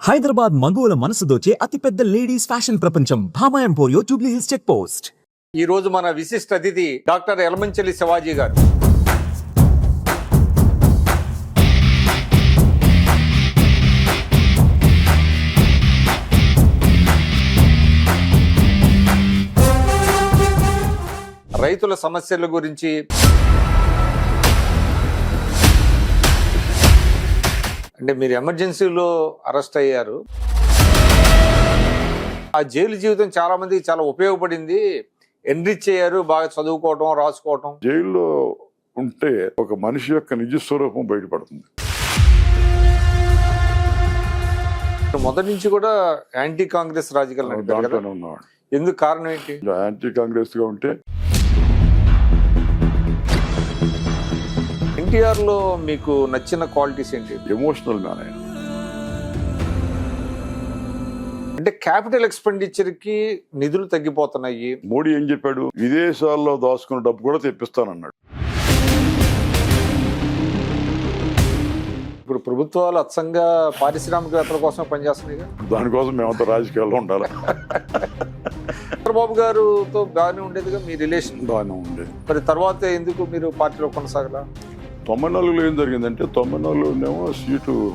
హైదరాబాద్ మగువల మనసు దోచే అతిపెద్ద లేడీస్ ఫ్యాషన్ ప్రపంచం Bhama Emporio Jubilee Hills check post. ఈ రోజు మన విశిష్ట అతిథి డాక్టర్ యలమంచిలి శివాజీ గారు. రైతుల సమస్యల గురించి, అంటే మీరు ఎమర్జెన్సీలో అరెస్ట్ అయ్యారు, ఆ జైలు జీవితం చాలా మందికి చాలా ఉపయోగపడింది, ఎన్రిచ్ అయ్యారు, బాగా చదువుకోవటం రాసుకోవటం. జైల్లో ఉంటే ఒక మనిషి యొక్క నిజ స్వరూపం బయటపడుతుంది. మొదటి నుంచి కూడా యాంటీ కాంగ్రెస్ రాజకీయాలు నడిపారు కదా, ఉన్నవాడు. ఎందుకు కారణం ఏంటి? యాంటీ కాంగ్రెస్ గా ఉంటే ఎన్టీఆర్ లో మీకు నచ్చిన క్వాలిటీస్ ఏంటి? ఎమోషనల్ మ్యాన్ ఆయన. అంటే క్యాపిటల్ ఎక్స్పెండిచర్ కి నిధులు తగ్గిపోతున్నాయి. మోడీ ఏం చెప్పాడు? విదేశాల్లో దాచుకున్న డబ్బు కూడా తెప్పిస్తానన్నాడు. ఇప్పుడు ప్రభుత్వాలు అచ్చంగా పారిశ్రామికవేత్తల కోసం పనిచేస్తున్నాయి. దానికోసం మేమంతా రాజకీయాల్లో ఉండాలి. చంద్రబాబు గారుతో బాగానే ఉండేదిగా మీ రిలేషన్. బాగానే ఉండేది. మరి తర్వాత ఎందుకు మీరు పార్టీలో కొనసాగలా? 94లో ఏం జరిగిందంటే 94లోనేమో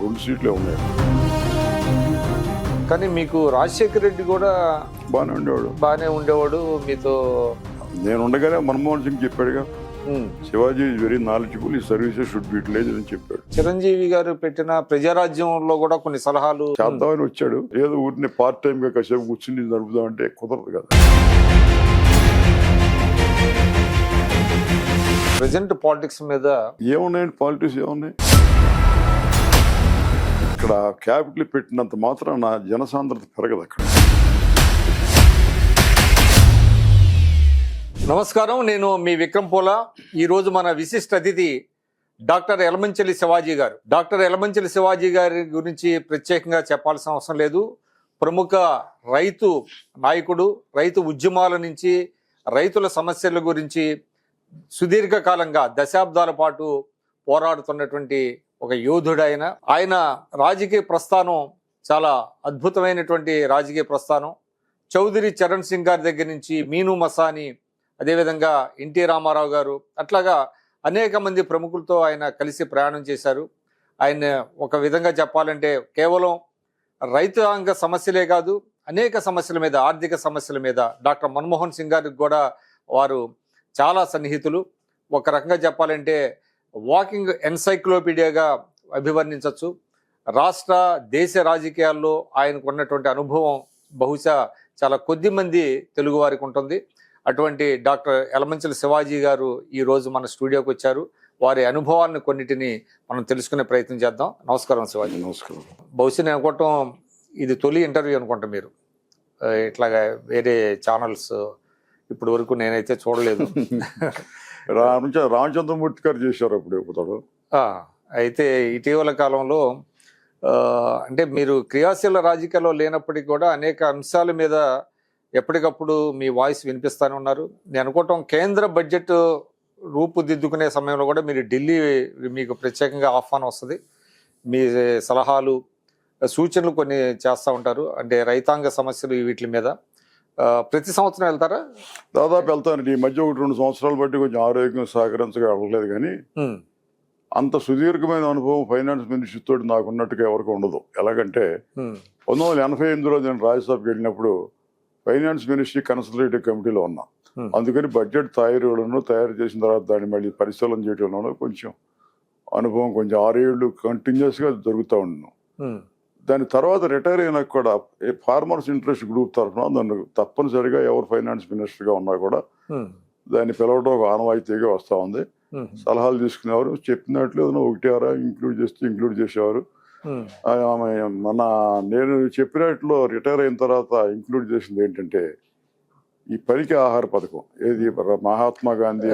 రెండు సీట్లే ఉన్నాయి. కానీ మీకు రాజశేఖర్ రెడ్డి కూడా బాగానే ఉండేవాడు మీతో. నేను ఉండగానే మన్మోహన్ సింగ్ చెప్పాడుగా, శివాజీ ఈజ్ వెరీ నాలెడ్జబుల్, ఈ సర్వీసెస్ షుడ్ బి యూటిలైజ్డ్ అని చెప్పాడు. చిరంజీవి గారు పెట్టిన ప్రజారాజ్యంలో కూడా కొన్ని సలహాలు చేద్దామని వచ్చాడు. ఏదో ఊరిని పార్ట్ టైం గా కాసేపు కూర్చుని నడుపుదామంటే కుదరదు కదా. ప్రెజెంట్ పాలిటిక్స్ మీద ఏమున్నాయండి? పాలిటిక్స్ ఏమున్నాయి? ఇక్కడ క్యాపిటల్ పెట్టినంత మాత్రం నా జనసాంద్రత పెరగదు అక్కడ. నమస్కారం, నేను మీ విక్రమ్ పోలా. ఈరోజు మన విశిష్ట అతిథి డాక్టర్ యలమంచిలి శివాజీ గారు. డాక్టర్ యలమంచిలి శివాజీ గారి గురించి ప్రత్యేకంగా చెప్పాల్సిన అవసరం లేదు. ప్రముఖ రైతు నాయకుడు, రైతు ఉద్యమాల నుంచి రైతుల సమస్యల గురించి సుదీర్ఘకాలంగా దశాబ్దాల పాటు పోరాడుతున్నటువంటి ఒక యోధుడు ఆయన రాజకీయ ప్రస్థానం చాలా అద్భుతమైనటువంటి రాజకీయ ప్రస్థానం. చౌదరి చరణ్ సింగ్ గారి దగ్గర నుంచి మీను మసాని, అదేవిధంగా ఎన్టీ రామారావు గారు, అట్లాగా అనేక మంది ప్రముఖులతో ఆయన కలిసి ప్రయాణం చేశారు. ఆయన ఒక విధంగా చెప్పాలంటే కేవలం రైతాంగ సమస్యలే కాదు, అనేక సమస్యల మీద, ఆర్థిక సమస్యల మీద డాక్టర్ మన్మోహన్ సింగ్ గారికి కూడా వారు చాలా సన్నిహితులు. ఒక రకంగా చెప్పాలంటే వాకింగ్ ఎన్సైక్లోపీడియాగా అభివర్ణించవచ్చు. రాష్ట్ర దేశ రాజకీయాల్లో ఆయనకు ఉన్నటువంటి అనుభవం బహుశా చాలా కొద్ది మంది తెలుగు వారికి ఉంటుంది. అటువంటి డాక్టర్ యలమంచిలి శివాజీ గారు ఈరోజు మన స్టూడియోకి వచ్చారు. వారి అనుభవాలను కొన్నిటిని మనం తెలుసుకునే ప్రయత్నం చేద్దాం. నమస్కారం శివాజీ. నమస్కారం. బహుశా నేను అనుకోవటం ఇది తొలి ఇంటర్వ్యూ అనుకుంటా మీరు. ఇట్లాగా వేరే ఛానల్స్ ఇప్పుడు వరకు నేనైతే చూడలేదు. రామచంద్రమూర్తి గారు చేశారు అప్పుడు. అయితే ఇటీవల కాలంలో అంటే మీరు క్రియాశీల రాజకీయాల్లో లేనప్పటికీ కూడా అనేక అంశాల మీద ఎప్పటికప్పుడు మీ వాయిస్ వినిపిస్తూనే ఉన్నారు. నేను అనుకోవటం కేంద్ర బడ్జెట్ రూపుదిద్దుకునే సమయంలో కూడా మీరు ఢిల్లీ మీకు ప్రత్యేకంగా ఆహ్వానం వస్తుంది. మీ సలహాలు సూచనలు కొన్ని చేస్తూ ఉంటారు, అంటే రైతాంగ సమస్యలు వీటి మీద. ప్రతి సంవత్సరం వెళ్తారా? దాదాపు వెళ్తాను. ఈ మధ్య 1-2 సంవత్సరాలు బట్టి కొంచెం ఆరోగ్యం సహకరించగా వెళ్ళలేదు, కానీ అంత సుదీర్ఘమైన అనుభవం ఫైనాన్స్ మినిస్ట్రీ తోటి నాకు ఉన్నట్టుగా ఎవరికి ఉండదు. ఎలాగంటే 1988లో నేను రాజ్యసభకి వెళ్ళినప్పుడు ఫైనాన్స్ మినిస్ట్రీ కన్సల్టేటివ్ కమిటీలో ఉన్నా. అందుకని బడ్జెట్ తయారు చేసిన తర్వాత దాన్ని మళ్ళీ పరిశీలన చేయడంలో కొంచెం అనుభవం, కొంచెం 6 ఏళ్ళు కంటిన్యూస్గా జరుగుతూ ఉన్నాను. దాని తర్వాత రిటైర్ అయినా కూడా ఫార్మర్స్ ఇంట్రెస్ట్ గ్రూప్ తరఫున దాన్ని తప్పనిసరిగా ఎవరు ఫైనాన్స్ మినిస్టర్గా ఉన్నా కూడా దాన్ని పిలవడం ఒక ఆనవాయితీగా వస్తూ ఉంది. సలహాలు తీసుకునేవారు, చెప్పినట్లు 1-6 ఇంక్లూడ్ చేసేవారు. నేను చెప్పినట్లు రిటైర్ అయిన తర్వాత ఇంక్లూడ్ చేసింది ఏంటంటే ఈ పనికి ఆహార పథకం, ఏది మహాత్మా గాంధీ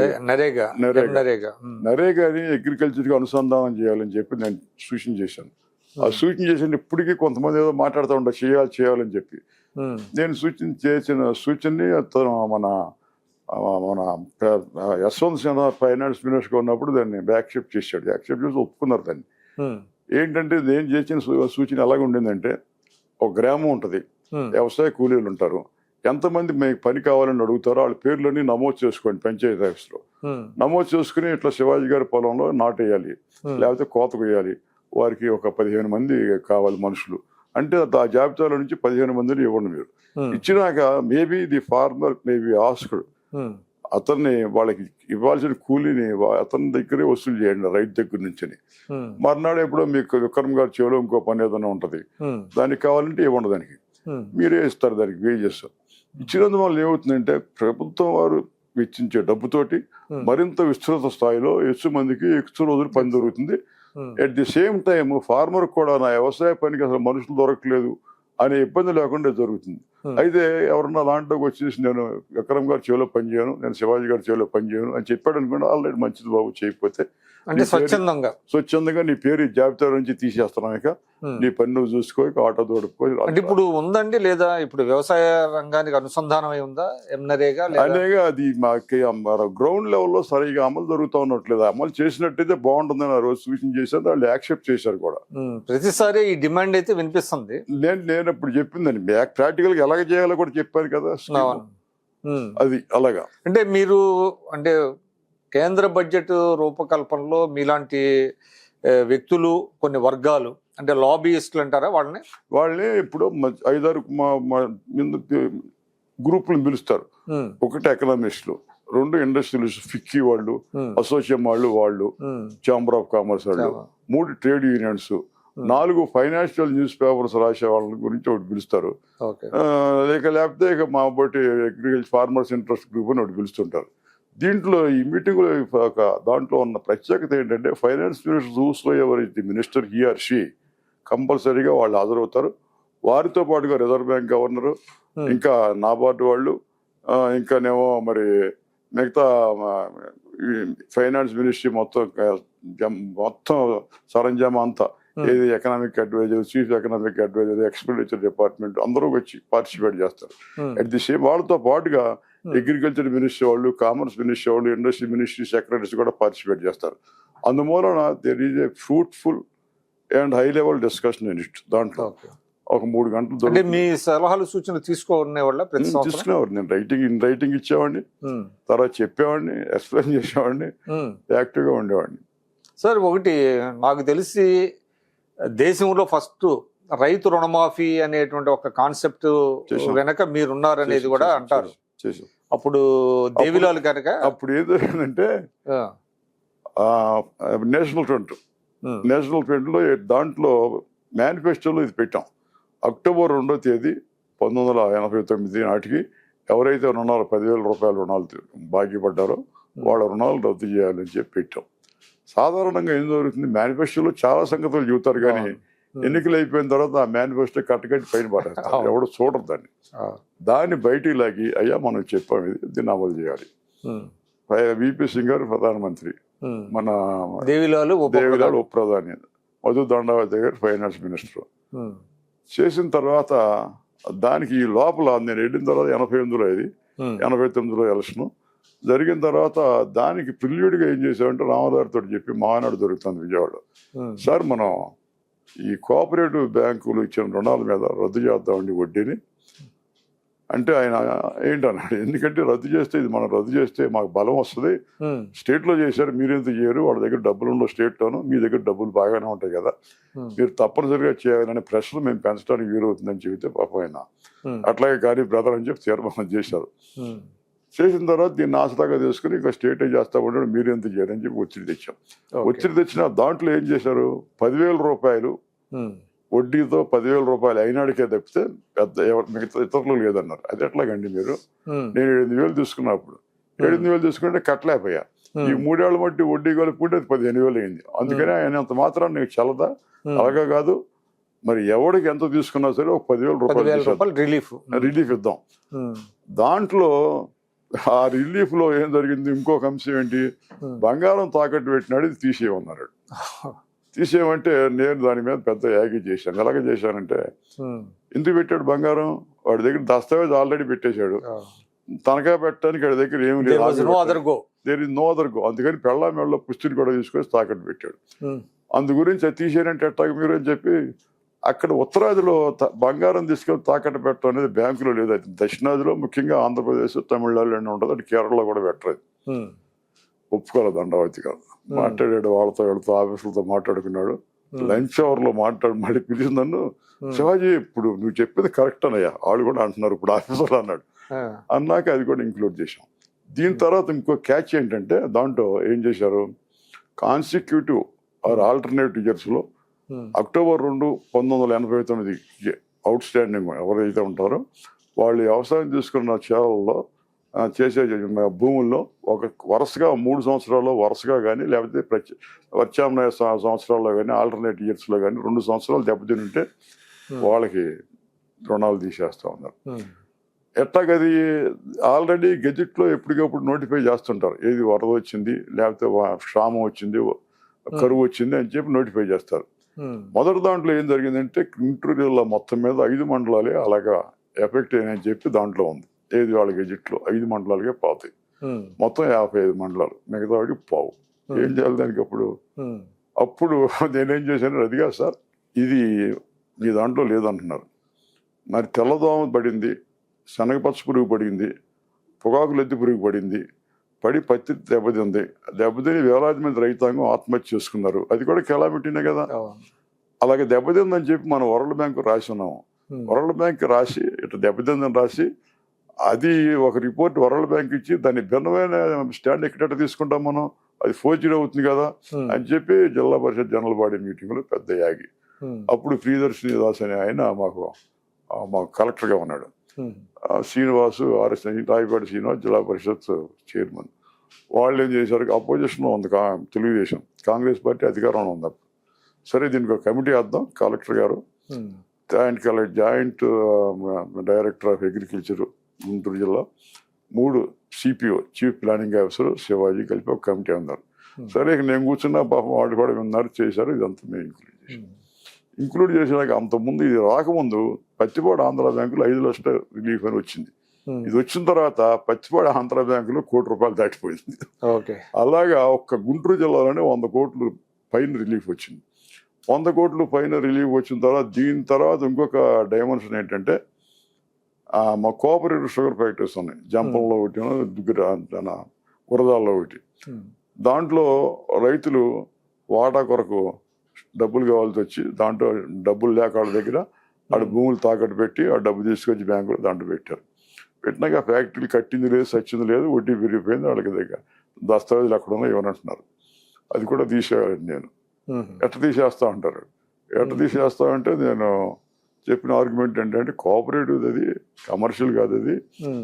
నరేగాని అగ్రికల్చర్కి అనుసంధానం చేయాలని చెప్పి నేను సూచన చేశాను. ఆ సూచన చేసిన ఇప్పటికీ కొంతమంది ఏదో మాట్లాడుతూ ఉంటారు చేయాలని చెప్పి. నేను చేసిన సూచనని మన యశ్వంత్ సిన్హా ఫైనాన్స్ మినిస్టర్గా ఉన్నప్పుడు దాన్ని యాక్సెప్ట్ చేసి ఒప్పుకున్నారు దాన్ని. ఏంటంటే నేను చేసిన సూచన ఎలాగ ఉండిందంటే ఒక గ్రామం ఉంటుంది, వ్యవసాయ కూలీలు ఉంటారు. ఎంతమంది మీకు పని కావాలని అడుగుతారో వాళ్ళ పేర్లన్నీ నమోదు చేసుకోండి పంచాయతీ ఆఫీస్లో. నమోదు చేసుకుని ఇట్లా శివాజీ గారి పొలంలో నాటేయాలి, లేకపోతే కోత కొయ్యాలి. వారికి ఒక 15 మంది కావాలి మనుషులు అంటే ఆ జాబితాలో నుంచి 15 మందిని ఇవ్వండి మీరు. ఇచ్చినాక maybe the farmer maybe asked అతన్ని వాళ్ళకి ఇవ్వాల్సిన కూలీని అతని దగ్గరే వసూలు చేయండి రైతు దగ్గర నుంచి. మర్నాడు ఎప్పుడో మీకు విక్రమ్ గారి చెవిలో ఇంకో పని ఏదైనా ఉంటది, దానికి కావాలంటే ఇవ్వండి, దానికి మీరే ఇస్తారు, దానికి వేజెస్ ఇచ్చినందువల్ల ఏమవుతుందంటే ప్రభుత్వం వారు వెచ్చించే డబ్బుతోటి మరింత విస్తృత స్థాయిలో ఎక్కువ మందికి ఎక్కువ రోజులు పని దొరుకుతుంది. At the same time farmer కూడా నా వ్యవసాయ పనికి అసలు మనుషులు దొరకలేదు అనే ఇబ్బంది లేకుండా జరుగుతుంది. అయితే ఎవరన్నా దాంట్లోకి వచ్చేసి నేను విక్రమ్ గారి చెవిలో పనిచేయను, నేను శివాజీ గారి చెవిలో పనిచేయను అని చెప్పాడు అనుకోండి, ఆల్రెడీ మంచిది బాబు చేయకపోతే అంటే స్వచ్ఛందంగా నీ పేరు ఈ జాబితా నుంచి తీసేస్తున్నాం, ఇక నీ పని నువ్వు చూసుకో, ఇక ఆటో తోడుకో. అంటే ఇప్పుడు ఉందండి లేదా ఇప్పుడు వ్యవసాయ రంగానికి అనుసంధానం అయి ఉందా ఎమ్నరేగా? అనేగా అది మాకు గ్రౌండ్ లెవెల్లో సరిగా అమలు జరుగుతూ ఉన్నట్లేదు. అమలు చేసినట్టయితే బాగుంటుందని ఆ రోజు సూచన చేశారు, వాళ్ళు యాక్సెప్ట్ చేశారు కూడా. ప్రతిసారి ఈ డిమాండ్ అయితే వినిపిస్తుంది. నేను ఇప్పుడు చెప్పిందని ప్రాక్టికల్ గా ఎలాగ చేయాలో కూడా చెప్పాను కదా, అది అలాగా. అంటే మీరు అంటే కేంద్ర బడ్జెట్ రూపకల్పనలో మీలాంటి వ్యక్తులు కొన్ని వర్గాలు అంటే లాబీయిస్టులు అంటారా వాళ్ళని ఇప్పుడు 5-6 గ్రూపులు పిలుస్తారు. ఒకటి ఎకనామిస్టులు, 2 ఇండస్ట్రియలిస్ట్, ఫిక్కీ వాళ్ళు, అసోసియేషన్ వాళ్ళు, ఛాంబర్ ఆఫ్ కామర్స్ వాళ్ళు, 3 trade unions, 4 financial news papers రాసే వాళ్ళ గురించి ఒకటి పిలుస్తారు. లేకపోతే ఇక మా బట్టి అగ్రికల్చర్ ఫార్మర్స్ ఇంట్రెస్ట్ గ్రూప్ అని ఒకటి పిలుస్తుంటారు. దీంట్లో ఈ మీటింగ్లో దాంట్లో ఉన్న ప్రత్యేకత ఏంటంటే ఫైనాన్స్ మినిస్టర్ చూస్లో ఎవరి మినిస్టర్ హీ ఆర్ షీ కంపల్సరీగా వాళ్ళు హాజరవుతారు. వారితో పాటుగా రిజర్వ్ బ్యాంక్ గవర్నరు, ఇంకా నాబార్డు వాళ్ళు, ఇంకానేమో మరి మిగతా ఫైనాన్స్ మినిస్ట్రీ మొత్తం సరంజామా అంతా, ఏది economic adviser, chief economic adviser, expenditure department అందరూ వచ్చి పార్టిసిపేట్ చేస్తారు. అట్ ది సేమ్ వాళ్ళతో పాటుగా అగ్రికల్చర్ మినిస్ట్రీ వాళ్ళు, కామర్స్ మినిస్ట్రీ వాళ్ళు, ఇండస్ట్రీ మినిస్ట్రీ సెక్రటరీస్ కూడా పార్టిసిపేట్ చేస్తారు. అందువలన there is a fruitful and high level discussion in it. దాంట్లో ఒక 3 గంటలు మీ సలహాలు సూచనలు తీసుకునేవారు. నేను రైటింగ్ ఇచ్చేవాడిని, తర్వాత చెప్పేవాడిని, ఎక్స్ప్లెయిన్ చేసేవాడిని, యాక్టివ్ గా ఉండేవాడిని. సార్ ఒకటి నాకు తెలిసి దేశంలో ఫస్ట్ రైతు రుణమాఫీ అనేటువంటి ఒక కాన్సెప్ట్ వెనక మీరున్నారనేది కూడా అంటారు. అప్పుడు దేవిలాల్ కనుక అప్పుడు ఏం జరిగిందంటే నేషనల్ ఫ్రంట్ లో దాంట్లో మేనిఫెస్టోలో ఇది పెట్టాం. అక్టోబర్ 2వ తేదీ 1989 నాటికి ఎవరైతే రుణాలు 10,000 రూపాయల రుణాలు బాకీ పడ్డారో వాళ్ళ రుణాలు రద్దు చేయాలని చెప్పి పెట్టాం. సాధారణంగా ఏం జరుగుతుంది, మేనిఫెస్టోలో చాలా సంగతులు చెబుతారు కానీ ఎన్నికలు అయిపోయిన తర్వాత ఆ మేనిఫెస్టో కట్టకట్టి పైన పడేస్తారు, ఎవడు చూడరు దాన్ని. దాన్ని బయటికి లాగి అయ్యా మనం చెప్పాము దీన్ని అమలు చేయాలి. విపి సింగ్ గారు ప్రధానమంత్రి, మన దేవిలాల్ ఉప ప్రధాని, మధు దండావతి గారు ఫైనాన్స్ మినిస్టర్. చేసిన తర్వాత దానికి ఈ లోపల నేను వెళ్ళిన తర్వాత 88లో ఇది 89లో ఎలక్షన్ జరిగిన తర్వాత దానికి ప్రిల్యూడ్గా ఏం చేసామంటే రామదారితో చెప్పి మహానాడు దొరుకుతుంది విజయవాడలో. సార్ మనం ఈ కోఆపరేటివ్ బ్యాంకులు ఇచ్చిన రుణాల మీద రద్దు చేద్దామండి వడ్డీని అంటే ఆయన ఏంటన్నాడు, ఎందుకంటే రద్దు చేస్తే ఇది మనం రద్దు చేస్తే మాకు బలం వస్తుంది, స్టేట్లో చేశారు మీరెంత చేయరు, వాళ్ళ దగ్గర డబ్బులు ఉండవు స్టేట్లోనూ, మీ దగ్గర డబ్బులు బాగానే ఉంటాయి కదా, మీరు తప్పనిసరిగా చేయాలనే ప్రెషర్ మేము పెంచడానికి వీలవుతుందని చెబితే పాపం ఆయన అట్లాగే కానీ బ్రదర్ అని చెప్పి తీర్మానం చేశారు. చేసిన తర్వాత దీన్ని ఆసరాగా తీసుకుని ఇంకా స్టేటే చేస్తా ఉంటాడు, మీరెంత చేయరని చెప్పి ఒత్తిడి తెచ్చాం. ఒత్తిడి తెచ్చిన దాంట్లో ఏం చేశారు, 10,000 రూపాయలు వడ్డీతో 10,000 రూపాయలు అయినాడికే తప్పితే పెద్ద మిగతా ఇతరులు లేదన్నారు. అది ఎట్లాగండి మీరు, నేను 8,000 తీసుకున్నప్పుడు 8,000 తీసుకుంటే కట్టలేకపోయా, ఈ 3 ఏళ్ల మట్టి వడ్డీ కలుపుకుంటే అది 15,000 అయింది. అందుకని ఆయన అంత మాత్రం నీకు చల్లదా, అలాగా కాదు మరి ఎవరికి ఎంత తీసుకున్నా సరే ఒక 10,000 రూపాయలు రిలీఫ్ ఇద్దాం. దాంట్లో ఆ రిలీఫ్ లో ఏం జరిగింది, ఇంకొక అంశం ఏంటి, బంగారం తాకట్టు పెట్టినాడు, ఇది తీసేయమన్నాడు. తీసేయమంటే నేను దాని మీద పెద్ద యాగి చేశాను. ఎలాగ చేశానంటే, ఎందుకు పెట్టాడు బంగారం, వాడి దగ్గర దస్తావేజ్ ఆల్రెడీ పెట్టేశాడు, తనఖా పెట్టడానికి వాడి దగ్గర ఏమి లేదు, there is no other go. అందుకని పెళ్ళ మెళ్ళ పుష్టిని కూడా తీసుకొని తాకట్టు పెట్టాడు. అందు గురించి అది తీసేయాలంటే ఎట్టాగ మీరు అని చెప్పి అక్కడ ఉత్తరాదిలో బంగారం తీసుకెళ్ళి తాకట్టు పెట్టడం అనేది బ్యాంకులో లేదు. అది దక్షిణాదిలో ముఖ్యంగా ఆంధ్రప్రదేశ్, తమిళనాడులో ఉంటుంది. అది కేరళలో కూడా పెట్టలేదు. ఒప్పుకోలేదు దండవతి కాదు. మాట్లాడాడు వాళ్ళతో వీళ్ళతో ఆఫీసులతో మాట్లాడుకున్నాడు. లంచ్ అవర్ లో మళ్ళీ పిలిచి నన్ను, శివాజీ ఇప్పుడు నువ్వు చెప్పింది కరెక్ట్ అన్నయ్యా, వాళ్ళు కూడా అంటున్నారు ఇప్పుడు ఆఫీసులో అన్నాడు. అన్నాక అది కూడా ఇంక్లూడ్ చేశాం. దీని తర్వాత ఇంకో క్యాచ్ ఏంటంటే దాంట్లో ఏం చేశారు, కాన్సిక్యూటివ్ ఆర్ ఆల్టర్నేటివ్ ఇయర్స్ లో అక్టోబర్ 2, 1989 అవుట్ స్టాండింగ్ ఎవరైతే ఉంటారో వాళ్ళు వ్యవసాయం తీసుకున్న చేలల్లో చేసే భూముల్లో ఒక వరుసగా 3 సంవత్సరాల్లో వరుసగా కానీ లేకపోతే ప్రత్యామ్నాయ సంవత్సరాల్లో కానీ ఆల్టర్నేట్ ఇయర్స్లో కానీ 2 సంవత్సరాలు దెబ్బతిని ఉంటే వాళ్ళకి రుణాలు తీసేస్తూ ఉన్నారు. ఎట్టాగది ఆల్రెడీ గెజెట్లో ఎప్పటికప్పుడు నోటిఫై చేస్తుంటారు. ఏది వరద వచ్చింది, లేకపోతే క్షామం వచ్చింది, కరువు వచ్చింది అని చెప్పి నోటిఫై చేస్తారు. మొదటి దాంట్లో ఏం జరిగిందంటే గుంటూరు జిల్లా మొత్తం మీద 5 మండలాలే అలాగా ఎఫెక్ట్ అయినాయని చెప్పి దాంట్లో ఉంది. ఏది వాళ్ళ గెజెట్లో 5 మండలాలకే పోతాయి. మొత్తం 55 మండలాలు, మిగతా వాడికి పావు. ఏం చేయాలి దానికి? అప్పుడు నేనేం చేశాను, అదిగా సార్ ఇది మీ దాంట్లో లేదంటున్నారు. మరి తెల్లదోమ పడింది, శనగపచ్చ పురుగు పడింది, పొగాకు లెత్తి పురుగు పడింది, పడి పత్తి దెబ్బతింది. దెబ్బతిని వేలాది మంది రైతాంగం ఆత్మహత్య చేసుకున్నారు. అది కూడా కెలామిటీనే కదా. అలాగే దెబ్బతిందని చెప్పి మనం వరల్డ్ బ్యాంకు రాసి ఉన్నాము. వరల్డ్ బ్యాంక్ రాసి ఇట్లా దెబ్బతిందని రాసి అది ఒక రిపోర్ట్ వరల్డ్ బ్యాంక్ ఇచ్చి దాన్ని భిన్నమైన స్టాండ్ ఎక్కడ తీసుకుంటాం మనం, అది ఫోర్జరీ అవుతుంది కదా అని చెప్పి జిల్లా పరిషత్ జనరల్ బాడీ మీటింగ్ లో పెద్ద యాగి. అప్పుడు ప్రియదర్శిని దాస్ అనే ఆయన మాకు కలెక్టర్ గా ఉన్నాడు. శ్రీనివాసు ఆర్ఎస్ రాయపాటి శ్రీనివాస్ జిల్లా పరిషత్ చైర్మన్. వాళ్ళు ఏం చేశారు, అపోజిషన్ లో ఉంది తెలుగుదేశం, కాంగ్రెస్ పార్టీ అధికారంలో ఉంది. సరే దీనికి ఒక కమిటీ వేద్దాం, కలెక్టర్ గారు ఆయనకి joint director of agriculture Guntur జిల్లా, 3 CPO chief planning officer Shivaji కలిపి ఒక కమిటీ ఉన్నారు. సరే ఇక నేను కూర్చున్నా, పాపం వాళ్ళు కూడా విన్నారు, చేశారు. ఇదంతా మేము ఇంక్లూడ్ చేసినాక అంతకుముందు ఇది రాకముందు పత్తిపాడు ఆంధ్ర బ్యాంకులో 5 లక్షల రిలీఫ్ అని వచ్చింది. ఇది వచ్చిన తర్వాత పత్తిపాడు ఆంధ్ర బ్యాంకులో ₹1 కోటి దాటిపోయింది. అలాగా ఒక్క గుంటూరు జిల్లాలోనే 100 కోట్లు పైన రిలీఫ్ వచ్చింది. 100 కోట్లు పైన రిలీఫ్ వచ్చిన తర్వాత దీని తర్వాత ఇంకొక డైమెన్షన్ ఏంటంటే మా కోఆపరేటివ్ షుగర్ ఫ్యాక్టరీస్ ఉన్నాయి. జంపంలో ఒకటి, గురదాల్లో ఒకటి. దాంట్లో రైతులు వాటా కొరకు డబ్బులు కావాల్సి వచ్చి దాంట్లో డబ్బులు లేక వాళ్ళ దగ్గర వాళ్ళ భూములు తాకట్టు పెట్టి ఆ డబ్బు తీసుకొచ్చి బ్యాంకులో దాంట్లో పెట్టారు. పెట్టినాక ఫ్యాక్టరీలు కట్టింది లేదు, సచ్చింది లేదు, వడ్డీ పెరిగిపోయింది. వాళ్ళకి దగ్గర దస్తావేజులు ఎక్కడ ఉన్నా ఇవ్వనంటున్నారు. అది కూడా తీసేయాలండి. నేను ఎట్ట తీసేస్తా ఉంటారు. ఎట్ట తీసేస్తా అంటే నేను చెప్పిన ఆర్గ్యుమెంట్ ఏంటంటే కోఆపరేటివ్ అది కమర్షియల్ కాదు. అది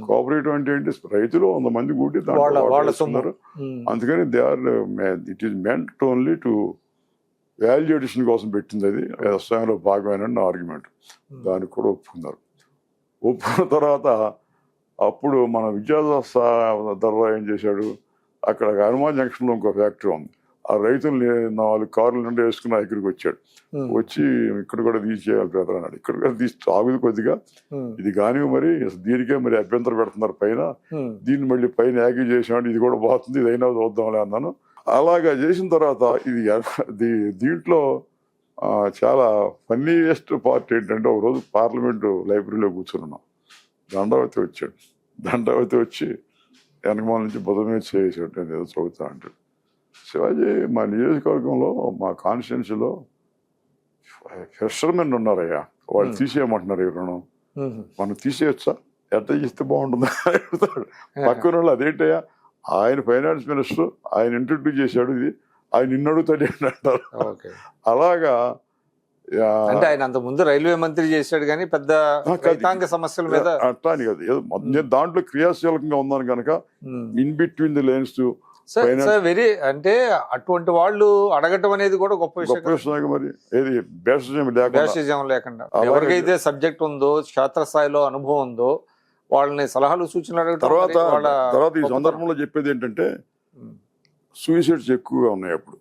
కోఆపరేటివ్ అంటే ఏంటి, రైతులు 100 మంది కూడి దాంట్లో, అందుకని it is meant only to value addition కోసం పెట్టింది. అది వ్యవసాయంలో భాగమైన నా ఆర్గ్యుమెంట్. దానికి కూడా ఒప్పుకున్నారు. ఒప్పుకున్న తర్వాత అప్పుడు మన విద్యాధర్రావు ఏం చేశాడు, అక్కడ హనుమాన్ జంక్షన్లో ఇంకో ఫ్యాక్టరీ ఉంది. ఆ రైతుల్ని 4 కార్ల నుండి వేసుకుని ఇక్కడికి వచ్చాడు. వచ్చి ఇక్కడ కూడా తీసేయాలి బ్రదర్ అన్నాడు. ఇక్కడ కూడా తీసి ఆగుది కొద్దిగా, ఇది కానీ మరి దీనికే మరి అభ్యంతరం పెడుతున్నారు పైన, దీన్ని మళ్ళీ పైన యాగి చేసాడు, ఇది కూడా పోతుంది, ఇదైనా చూద్దాంలే అన్నాను. అలాగా చేసిన తర్వాత దీంట్లో చాలా ఫన్నీయెస్ట్ పార్ట్ ఏంటంటే, ఒక రోజు పార్లమెంటు లైబ్రరీలో కూర్చున్నాం. దండవతి వచ్చాడు. దండవతి వచ్చి వెనకమాల నుంచి బుధమే చేసాడు, నేను ఏదో చదువుతా అంటాడు. శివాజీ, మా నియోజకవర్గంలో మా కాన్స్టిట్యున్సీలో ఫిషర్మెన్ ఉన్నారయ్యా, వాళ్ళు తీసేయమంటున్నారు ఈ రుణం, మనం తీసేయచ్చా, ఎట్లా చేస్తే బాగుంటుందా అడుగుతాడు. పక్కన వాళ్ళు అదేంటయ్యా, ఆయన ఫైనాన్స్ మినిస్టర్, ఆయన ఇంట్రడ్యూస్ చేశాడు, ఇది ఆయన నిన్ను అడుగుతాడు అంటారు. అలాగా అంటే ఆయన అంత ముందు రైల్వే మంత్రి చేశాడు కానీ పెద్ద రైతాంగ సమస్యల మీద అట్లా అని కాదు. నేను దాంట్లో క్రియాశీలకంగా ఉన్నాను కనుక in between the lines very, అంటే అటువంటి వాళ్ళు అడగటం అనేది కూడా గొప్ప విషయం. మరి ఏది భేషజం లేకుండా ఎవరికైతే సబ్జెక్ట్ ఉందో, క్షేత్రస్థాయిలో అనుభవం ఉందో వాళ్ళని సలహాలు సూచనలు తర్వాత ఈ సందర్భంలో చెప్పేది ఏంటంటే, సూసైడ్స్ ఎక్కువగా ఉన్నాయి. అప్పుడు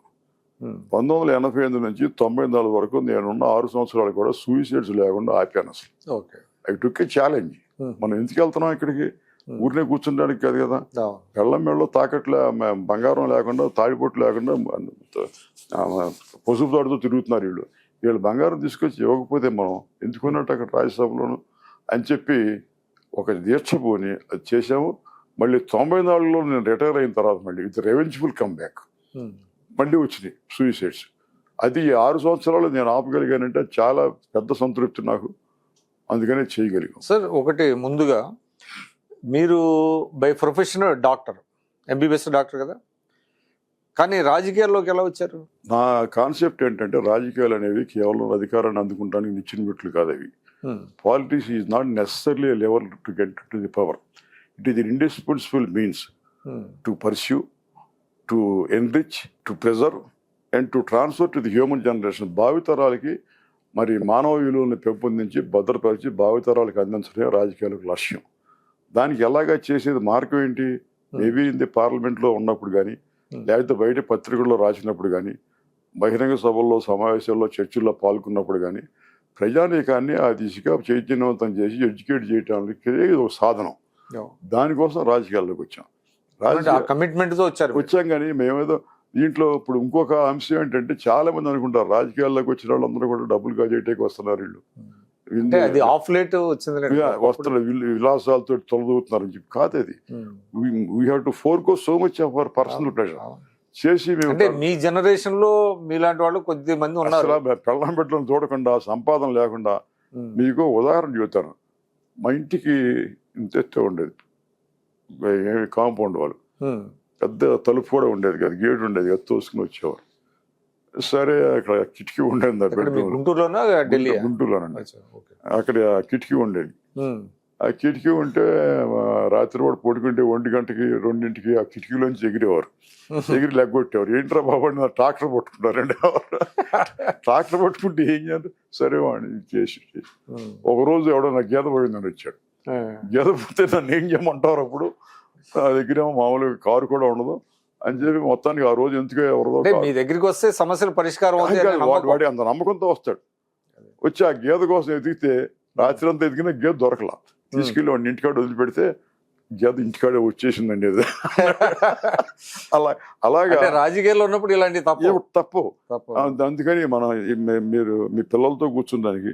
1988 నుంచి 94 వరకు నేనున్న 6 సంవత్సరాలు కూడా సూసైడ్స్ లేకుండా ఆపాను. అసలు ఐ టుక్ ఏ ఛాలెంజ్. మనం ఎందుకు వెళ్తున్నాం ఇక్కడికి, ఊరినే కూర్చుంటానికి కాదు కదా. పెళ్ళం మెళ్ళలో తాకట్లే, బంగారం లేకుండా, తాడిపొట్టు లేకుండా పసుపు తాడుతో తిరుగుతున్నారు వీళ్ళు. వీళ్ళు బంగారం తీసుకొచ్చి ఇవ్వకపోతే మనం ఎందుకున్నట్టు అక్కడ రాజ్యసభలోను అని చెప్పి ఒక దీక్ష పోని అది చేసాము. మళ్ళీ 94లో నేను రిటైర్ అయిన తర్వాత మళ్ళీ విత్ రెవెంజ్ఫుల్ కమ్ బ్యాక్ మళ్ళీ వచ్చినాయి సూయిసైడ్స్. అది 6 సంవత్సరాలు నేను ఆపగలిగానంటే చాలా పెద్ద సంతృప్తి నాకు, అందుకనే చేయగలిగాం. సార్ ఒకటి ముందుగా మీరు by profession doctor, MBBS doctor కదా, కానీ రాజకీయాల్లోకి ఎలా వచ్చారు? నా కాన్సెప్ట్ ఏంటంటే రాజకీయాలు అనేవి కేవలం అధికారాన్ని అందుకుంటానికి నిచ్చిన మెట్లు కాదు అవి. Politics is not necessarily level to get to the power. It is the indispensable means to pursue, to enrich, to preserve and to transfer to the human generation. భావితరాలకి మరి మానవ విలువలను పెంపొందించి భద్రపరిచి భావితరాలకు అందించడమే రాజకీయాలకు లక్ష్యం. దానికి ఎలాగా చేసేది మార్గం ఏంటి? మేబీ ఇన్ ది పార్లమెంట్లో ఉన్నప్పుడు కానీ, లేకపోతే బయట పత్రికల్లో రాసినప్పుడు కానీ, బహిరంగ సభల్లో సమావేశాల్లో చర్చల్లో పాల్గొన్నప్పుడు కానీ ప్రజానీకాన్ని ఆ దిశగా చైతన్యవంతం చేసి ఎడ్యుకేట్ చేయడానికి ఇది ఒక సాధనం. దానికోసం రాజకీయాల్లోకి వచ్చాం. కమిట్మెంట్తో వచ్చాం కానీ మేమేదో దీంట్లో ఇప్పుడు ఇంకొక అంశం ఏంటంటే చాలా మంది అనుకుంటారు రాజకీయాల్లోకి వచ్చిన వాళ్ళందరూ కూడా డబ్బులు కాజేయటానికి వస్తున్నారు వీళ్ళు, అది ఆఫ్ లేట్ వచ్చింది వస్తున్నారు విలాసాలతో తొలదూతున్నారని చెప్పి కాదు. అది we have to forgo so much of our personal pressure చేసి మేము అంటే మీ జనరేషన్ లో మీలాంటి వాళ్ళు కొద్ది మంది ఉన్నారు. పెళ్ళం పెట్టలను చూడకుండా సంపాదన లేకుండా మీకు ఉదాహరణ చెబుతాను. మా ఇంటికి ఇంత ఉండేది కాంపౌండ్ వాళ్ళు, పెద్ద తలుపు కూడా ఉండేది కదా, గేట్ ఉండేది కదా, తోసుకుని వచ్చేవారు. సరే అక్కడ కిటికీ ఉండేది గుంటూరులోనా ఢిల్లీ? గుంటూరులోనండి. అక్కడ కిటికీ ఉండేది. ఆ కిటికీ ఉంటే రాత్రి కూడా పడుకుంటే 1 గంటకి 2ంటికి ఆ కిటికీలోంచి ఎగిరేవారు, ఎగిరి లెగ్గొట్టేవారు. ఏంట్రా బాబు ట్రాక్టర్ పట్టుకుంటారండి. ట్రాక్టర్ పట్టుకుంటే ఏం చేయాలి? సరే వాడిని చేసి ఒకరోజు ఎవడో నాకు గీత పడిందని వచ్చాడు. గీత పోతే నన్ను ఏం చేయమంటారు? అప్పుడు నా దగ్గర మామూలుగా కారు కూడా ఉండదు అని చెప్పి మొత్తానికి ఆ రోజు ఎందుకు ఎవరిదో మీ దగ్గరికి వస్తే సమస్యలు పరిష్కారం వాడి అంత నమ్మకంతో వస్తాడు. వచ్చి ఆ గీత కోసం ఎదిగితే రాత్రి అంతా ఎదిగిన గీత దొరకలా. తీసుకెళ్ళి వాడిని ఇంటికాడ వదిలిపెడితే గీత ఇంటికాడే వచ్చేసిందండి. అది అలాగా రాజకీయాల్లో ఉన్నప్పుడు ఇలాంటి తప్పు. అందుకని మనం మీరు మీ పిల్లలతో కూర్చుందానికి,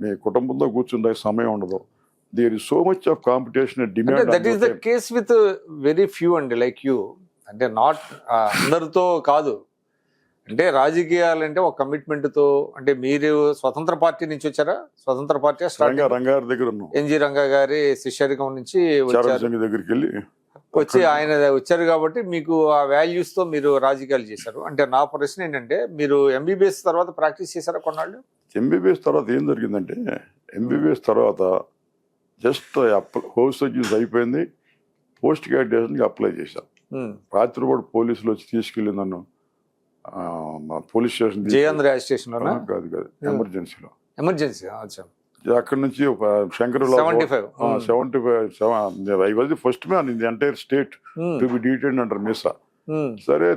మీ కుటుంబంతో కూర్చుందానికి సమయం ఉండదు. There is so much of competition and demand. That is the case with very few అండి లైక్ యూ. అంటే నాట్ అందరితో కాదు. అంటే రాజకీయాలు అంటే ఒక కమిట్మెంట్ తో, అంటే మీరు స్వతంత్ర పార్టీ నుంచి వచ్చారా? స్వతంత్ర పార్టీ రంగారి దగ్గర ఎన్జి రంగా గారి శిష్యరికం నుంచి దగ్గరికి వెళ్ళి వచ్చి ఆయన వచ్చారు కాబట్టి మీకు ఆ వాల్యూస్ తో మీరు రాజకీయాలు చేశారు. అంటే నా ప్రశ్న ఏంటంటే, మీరు ఎంబీబీఎస్ తర్వాత ప్రాక్టీస్ చేశారా కొన్నాళ్ళు? ఎంబీబీఎస్ తర్వాత ఏం జరిగిందంటే, ఎంబీబీఎస్ తర్వాత జస్ట్ హౌస్ సర్జరీస్ అయిపోయింది, పోస్ట్ గ్రాడ్యుయేషన్కి అప్లై చేశాను. రాత్రి కూడా పోలీసులు వచ్చి తీసుకెళ్ళి నన్ను పోలీస్ స్టేషన్ కాదు ఎమర్జెన్సీలో అక్కడ నుంచి శంకరులా 75 I was the first man in the entire state to be detained under MISA. సరే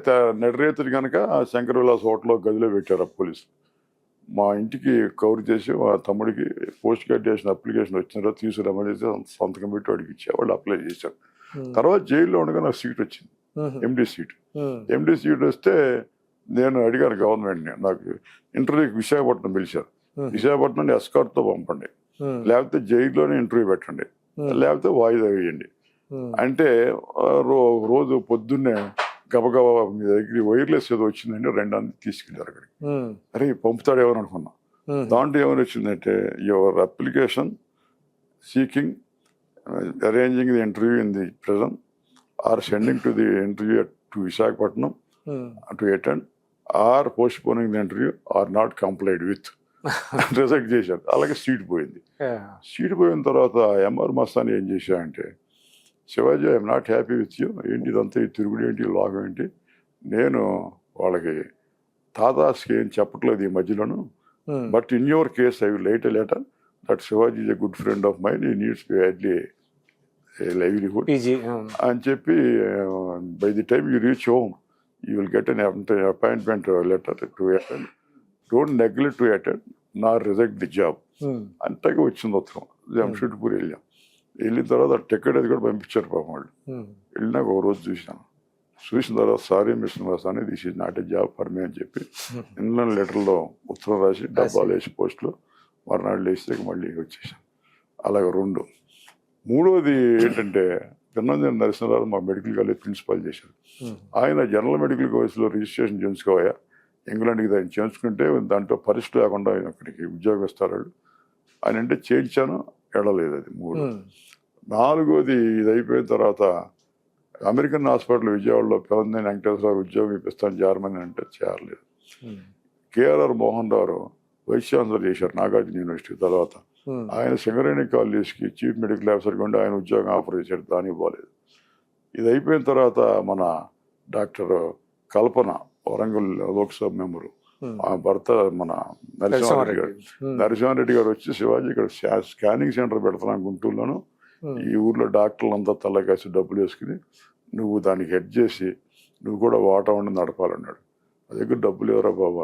నడిరేతులు కనుక శంకర్ విలాస్ హోటల్లో గదిలో పెట్టారు ఆ పోలీసు. మా ఇంటికి కవర్ చేసి మా తమ్ముడికి పోస్ట్ గ్రాడ్యుయేషన్ అప్లికేషన్ వచ్చిన తర్వాత తీసుకురమ్మని సంతకం పెట్టి వాడికి ఇచ్చా. వాళ్ళు అప్లై చేశారు. తర్వాత జైల్లో ఉండగా నాకు సీట్ వచ్చింది, ఎండి సీట్. ఎండి సీట్ వస్తే నేను అడిగాను గవర్నమెంట్ని, నాకు ఇంటర్వ్యూకి విశాఖపట్నం పిలిచారు. విశాఖపట్నం ఎస్కార్ట్తో పంపండి, లేకపోతే జైల్లోనే ఇంటర్వ్యూ పెట్టండి, లేకపోతే వాయిదా వేయండి అంటే, రోజు పొద్దున్నే గబగబా మీ దగ్గర వైర్లెస్ ఏదో వచ్చిందంటే 2 తీసుకెళ్ళారు అక్కడికి. అరే పంపుతాడేమని అనుకున్నా. దాంట్లో ఏమని వచ్చిందంటే, your application seeking arranging the interview in the prison or sending to the interview to Visakhapatnam to attend or postponing the interview are not complied with. Reject చేశారు. అలాగే సీట్ పోయింది. సీట్ పోయిన తర్వాత ఎంఆర్ మస్తాని ఏం చేశారంటే, Shivaji I'm not happy with you, ఏంటి ఇదంతా ఈ తిరుగుడు ఏంటి లాగం ఏంటి, నేను వాళ్ళకి తాదాస్కి ఏం చెప్పట్లేదు ఈ మధ్యలోను, but in your case I will write a letter that Shivaji is a good friend of mine, he needs badly livelihood అని చెప్పి, by the time you reach home you will get an appointment letter to attend, don't neglect to attend nor reject the job అంతగా వచ్చింది ఉత్తరం. జంషెడ్పూర్ వెళ్ళాం. వెళ్ళిన తర్వాత ticket అది కూడా పంపించారు పాపం వాళ్ళు. వెళ్ళినాక ఒక రోజు చూశాను, చూసిన తర్వాత sorry mister Mastani this is not a job for me అని చెప్పి ఇన్లైన్ లెటర్లో ఉత్తరం రాసి డబ్బాలు వేసి పోస్టులో మర్నాడు లేస్తే మళ్ళీ వచ్చేసాను. అలాగే 2. 3వది ఏంటంటే పిన్నంజని నరసింహరావు మా మెడికల్ కాలేజ్ ప్రిన్సిపాల్ చేశారు. ఆయన జనరల్ మెడికల్ కాలేజ్లో రిజిస్ట్రేషన్ చేయించుకోవా ఇంగ్లాండ్కి దాన్ని చేయించుకుంటే దాంట్లో పరిస్థితి లేకుండా ఆయన అక్కడికి ఉద్యోగం ఇస్తారు ఆయన అంటే చేయించాను, ఎడలేదు. అది 3. 4వది ఇది అయిపోయిన తర్వాత అమెరికన్ హాస్పిటల్ విజయవాడలో పిల్లల్ని వెంకటేశ్వరరావు ఉద్యోగం ఇప్పిస్తాను చేరమని అంటే చేరలేదు. KRR Mohan Rao vice chancellor చేశారు నాగార్జున యూనివర్సిటీ. తర్వాత ఆయన సింగరేణి కాలేజ్కి చీఫ్ మెడికల్ ఆఫీసర్గా ఉండి ఆయన ఉద్యోగం ఆఫర్ చేశాడు, దానికి పోలేదు. ఇది అయిపోయిన తర్వాత మన డాక్టర్ కల్పన వరంగల్ లోక్సభ మెంబరు ఆ భర్త మన నరసింహారెడ్డి గారు వచ్చి శివాజీ ఇక్కడ స్కానింగ్ సెంటర్ పెడుతున్నాం గుంటూరులోను, ఈ ఊర్లో డాక్టర్లు అంతా తల్లకాసి డబ్బులు వేసుకుని నువ్వు దానికి హెడ్ చేసి నువ్వు కూడా వాటా ఉండి నడపాలన్నాడు. మా దగ్గర డబ్బులు ఎవరా బాబా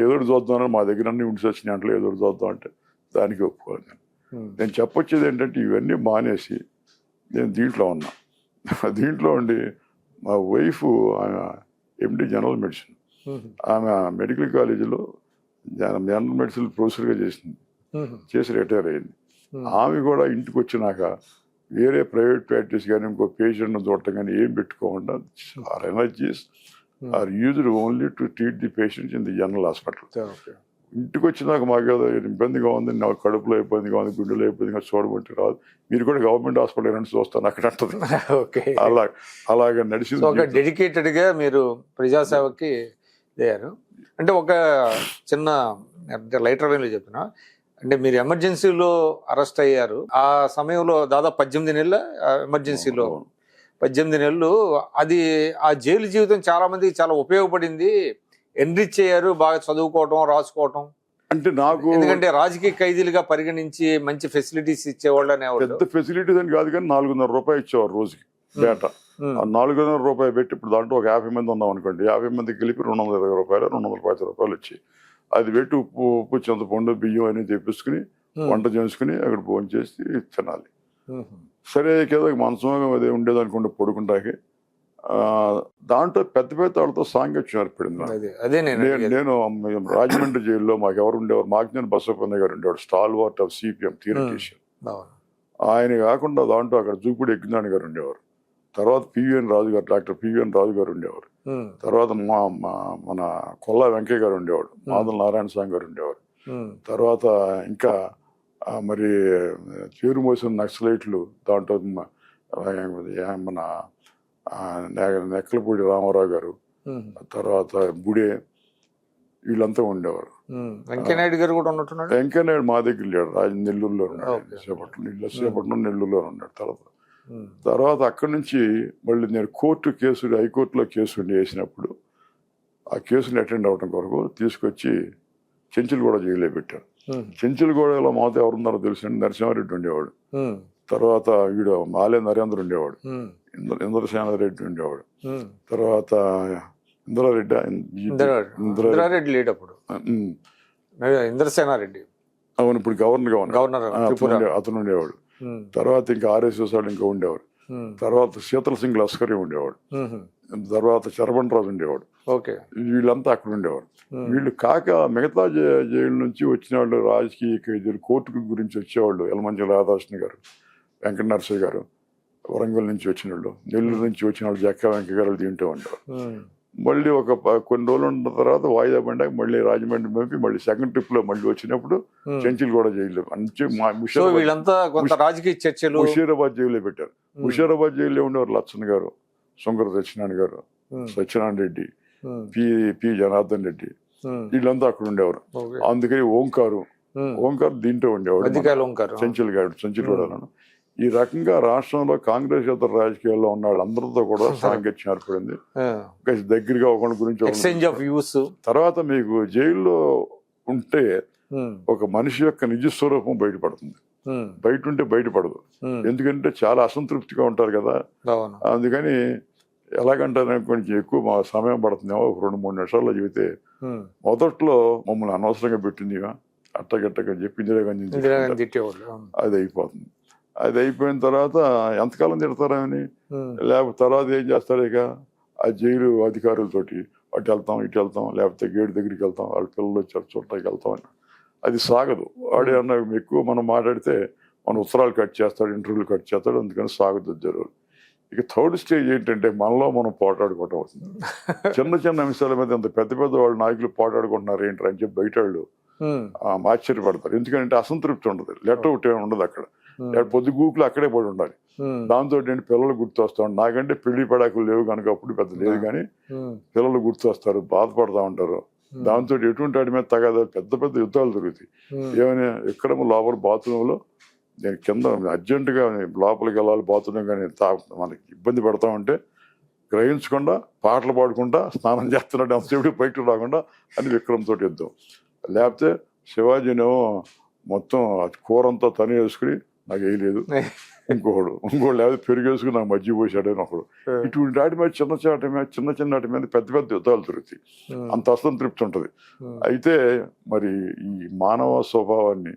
ఎదురు చూద్దామని మా దగ్గర అన్ని ఉండి వచ్చిన దాంట్లో ఎదురు చూద్దాం అంటే దానికి ఒప్పుకోవాలి. నేను చెప్పొచ్చేది ఏంటంటే ఇవన్నీ మానేసి నేను దీంట్లో ఉన్నా. దీంట్లో ఉండి మా వైఫ్ ఆమె ఎండి జనరల్ మెడిసిన్, ఆమె మెడికల్ కాలేజీలో జనరల్ మెడిసిన్ ప్రొఫెసర్గా చేసి రిటైర్ అయింది. ఆమె కూడా ఇంటికి వచ్చినాక వేరే ప్రైవేట్ ప్రాక్టీస్ కానీ ఇంకో పేషెంట్ని చూడటం కానీ ఏం పెట్టుకోకుండా are energies are used only to treat the patients in the general hospital. ఇంటికి వచ్చినాక మాకు ఏదో ఇబ్బందిగా ఉంది, నాకు కడుపులో ఇబ్బందిగా ఉంది, గుండెలో ఇబ్బందిగా చూడబట్టి రాదు, మీరు కూడా గవర్నమెంట్ హాస్పిటల్ ఏమైనా చూస్తాను అక్కడ అంటది. అలాగే నడిచింది. ఒక డెడికేటెడ్ గా మీరు ప్రజాసేవకి అయ్యారు. అంటే ఒక చిన్న లైటర్ వేలో చెప్తున్నా, అంటే మీరు ఎమర్జెన్సీలో అరెస్ట్ అయ్యారు. ఆ సమయంలో దాదాపు 18 నెలల ఎమర్జెన్సీలో 18 నెలలు. అది ఆ జైలు జీవితం చాలా మందికి చాలా ఉపయోగపడింది, ఎన్రిచ్ అయ్యారు, బాగా చదువుకోవటం రాసుకోవటం. అంటే నాకు ఎందుకంటే రాజకీయ ఖైదీలుగా పరిగణించి మంచి ఫెసిలిటీస్ ఇచ్చేవాళ్ళు అనేవాళ్ళు. పెద్ద ఫెసిలిటీస్ అని కాదు కానీ 400 రూపాయలు ఇచ్చేవారు రోజుకి డేటా. 400 రూపాయలు పెట్టి ఇప్పుడు దాంట్లో ఒక 50 మంది ఉన్నాం అనుకోండి, 50 మందికి కలిపి 220 రూపాయలు 210 రూపాయలు వచ్చి అది పెట్టి ఉప్పు చింతపండు బియ్యం అని తెప్పించుకుని వంట చేసుకుని అక్కడ భోజనం చేసి తినాలి. సరే ఏదో మనసం అదే ఉండేది అనుకుంటే పడుకుంటాకి దాంట్లో పెద్ద పెద్ద వాళ్ళతో సాంగత్యం ఏర్పడింది. నేను రాజమండ్రి జైల్లో మాకు ఎవరు ఉండేవారు, మాగ్నేని బసవపన్న గారు ఉండేవాడు, స్టాల్ వార్ట్ ఆఫ్ సిపిఎం థియరిటీషియన్. ఆయన కాకుండా దాంట్లో అక్కడ జూపుడి యజ్ఞాని గారు ఉండేవారు, తర్వాత పివిఎన్ రాజు గారు, డాక్టర్ పివిఎన్ రాజు గారు ఉండేవారు, తర్వాత మన కొల్లా వెంకయ్య గారు ఉండేవాడు, మాదల నారాయణ స్వామి గారు ఉండేవారు, తర్వాత ఇంకా మరి చేరు మోసిన నక్సలైట్లు దాంట్లో మన నెక్కలపూడి రామారావు గారు, తర్వాత బుడే, వీళ్ళంతా ఉండేవారు. వెంకయ్యనాయుడు గారు కూడా ఉన్నట్టున్నాడు. వెంకయ్యనాయుడు మా దగ్గర లేడు, నెల్లూరులో ఉన్నాడు, సేపట్లో నెల్లూరులో ఉన్నాడు. తర్వాత అక్కడి నుంచి మళ్ళీ నేను హైకోర్టులో కేసు వేసినప్పుడు ఆ కేసుని అటెండ్ అవ్వడం కొరకు తీసుకొచ్చి చెంచులగూడ జైల్లో పెట్టారు. చెంచులగూడలో మాతో ఎవరున్నారో తెలిసింది, నరసింహారెడ్డి ఉండేవాడు, తర్వాత వీడు మాలే నరేంద్ర ఉండేవాడు, ఇంద్రసేనారెడ్డి ఉండేవాడు, తర్వాత ఇంద్రారెడ్డి లేడప్పుడు ఇంద్రసేనారెడ్డి అవును ఇప్పుడు గవర్నర్ అతను ఉండేవాడు. తర్వాత ఇంకా ఆర్ఎస్ఎస్ వాళ్ళు ఇంకా ఉండేవాడు, తర్వాత శీతల్ సింగ్ లస్కరీ ఉండేవాడు, తర్వాత చరబండ్ రాజు ఉండేవాడు. వీళ్ళంతా అక్కడ ఉండేవారు. వీళ్ళు కాక మిగతా జైలు నుంచి వచ్చిన వాళ్ళు రాజకీయ ఖైదీలు కోర్టు గురించి వచ్చేవాళ్ళు, యలమంచిలి రాధాకృష్ణ గారు, వెంకట నరసయ్య గారు, వరంగల్ నుంచి వచ్చిన వాళ్ళు, నెల్లూరు నుంచి వచ్చిన వాళ్ళు జక్కా వెంకయ్య గారు దీంట్లో ఉండేవారు. మళ్ళీ ఒక కొన్ని రోజులు ఉన్న తర్వాత వాయిదా పడ్డాక మళ్ళీ రాజమండ్రి పంపి మళ్ళీ సెకండ్ ట్రిప్ లో మళ్ళీ వచ్చినప్పుడు చెంచులగూడ జైల్లో ముషీరాబాద్ జైల్లో పెట్టారు. ముషీరాబాద్ జైల్లో ఉండేవారు లచ్చన్ గారు, శంకర సత్యనారాయణ గారు, సత్యనారాయణ రెడ్డి, పి జనార్దన్ రెడ్డి, వీళ్ళంతా అక్కడ ఉండేవారు. అందుకని ఓంకారు దీంట్లో ఉండేవాడు, చెంచులగూడలో. ఈ రకంగా రాష్ట్రంలో కాంగ్రెస్ ఇతర రాజకీయాల్లో ఉన్న వాళ్ళందరితో కూడా సాంగత్యం ఏర్పడింది, దగ్గరగా ఒకరి గురించి ఎక్స్చేంజ్ ఆఫ్ వ్యూస్. తర్వాత మీకు జైల్లో ఉంటే ఒక మనిషి యొక్క నిజ స్వరూపం బయటపడుతుంది, బయట ఉంటే బయటపడదు. ఎందుకంటే చాలా అసంతృప్తిగా ఉంటారు కదా, అందుకని ఎలాగంటారు కొంచెం ఎక్కువ మా సమయం పడుతుందేమో, 2-3 నిమిషాల్లో చెబితే మొదట్లో మమ్మల్ని అనవసరంగా పెట్టిందిగా అట్టగట్టగా చెప్పి ఇందిరా గాంధీ అది అయిపోతుంది. అది అయిపోయిన తర్వాత ఎంతకాలం తిడతారని, లేకపోతే తర్వాత ఏం చేస్తారు, ఇక ఆ జైలు అధికారులతోటి అటు వెళ్తాం ఇటు వెళ్తాం, లేకపోతే గేట్ దగ్గరికి వెళ్తాం, వాళ్ళ పిల్లలు వచ్చారు చూడటానికి వెళ్తాం అని. అది సాగదు. వాడు అన్న ఎక్కువ మనం మాట్లాడితే మన ఉత్తరాలు కట్ చేస్తాడు, ఇంటర్వ్యూలు కట్ చేస్తాడు, అందుకని సాగుతుంది జరుగుతుంది. ఇక థర్డ్ స్టేజ్ ఏంటంటే మనలో మనం పోటాడుకోవటం అవుతుంది. చిన్న చిన్న అంశాల మీద అంత పెద్ద పెద్ద వాళ్ళు నాయకులు పోటాడుకుంటున్నారు ఏంటి అని చెప్పి బయట వాళ్ళు ఆశ్చర్యపడతారు. ఎందుకంటే అసంతృప్తి ఉండదు, లెటర్ ఒకటి ఉండదు అక్కడ. పొద్దు గూకులు అక్కడే పడి ఉండాలి. దాంతో ఏంటి పిల్లలు గుర్తు వస్తాం. నాకంటే పెళ్లి పడాకులు లేవు కనుక అప్పుడు పెద్ద లేదు, కానీ పిల్లలు గుర్తు వస్తారు, బాధపడతా ఉంటారు. దాంతో ఎటువంటి వాటి మీద తగదా పెద్ద పెద్ద యుద్ధాలు జరుగుతాయి. ఏమైనా ఎక్కడ లోపల బాత్రూమ్ లో నేను కింద అర్జెంటుగా లోపలికి వెళ్ళాలి బాత్రూమ్, కానీ మనకి ఇబ్బంది పెడతా ఉంటే గ్రహించకుండా పాటలు పాడుకుంటా స్నానం చేస్తున్నట్టు అంతసేపు బయటకు రాకుండా అని విక్రమ్ తోటి యుద్ధం. లేకపోతే శివాజీనేమో మొత్తం కూరంతా తని వేసుకుని నాకు వేయలేదు, ఇంకోడు లేకపోతే పెరుగు వేసుకుని నాకు మజ్జి పోసాడు అని ఒకడు. ఇటువంటి వాటి మీద చిన్న చిన్న వాటి మీద పెద్ద పెద్ద యుద్ధాలు దొరుకుతాయి. అంత అసంతృప్తి ఉంటుంది. అయితే మరి ఈ మానవ స్వభావాన్ని,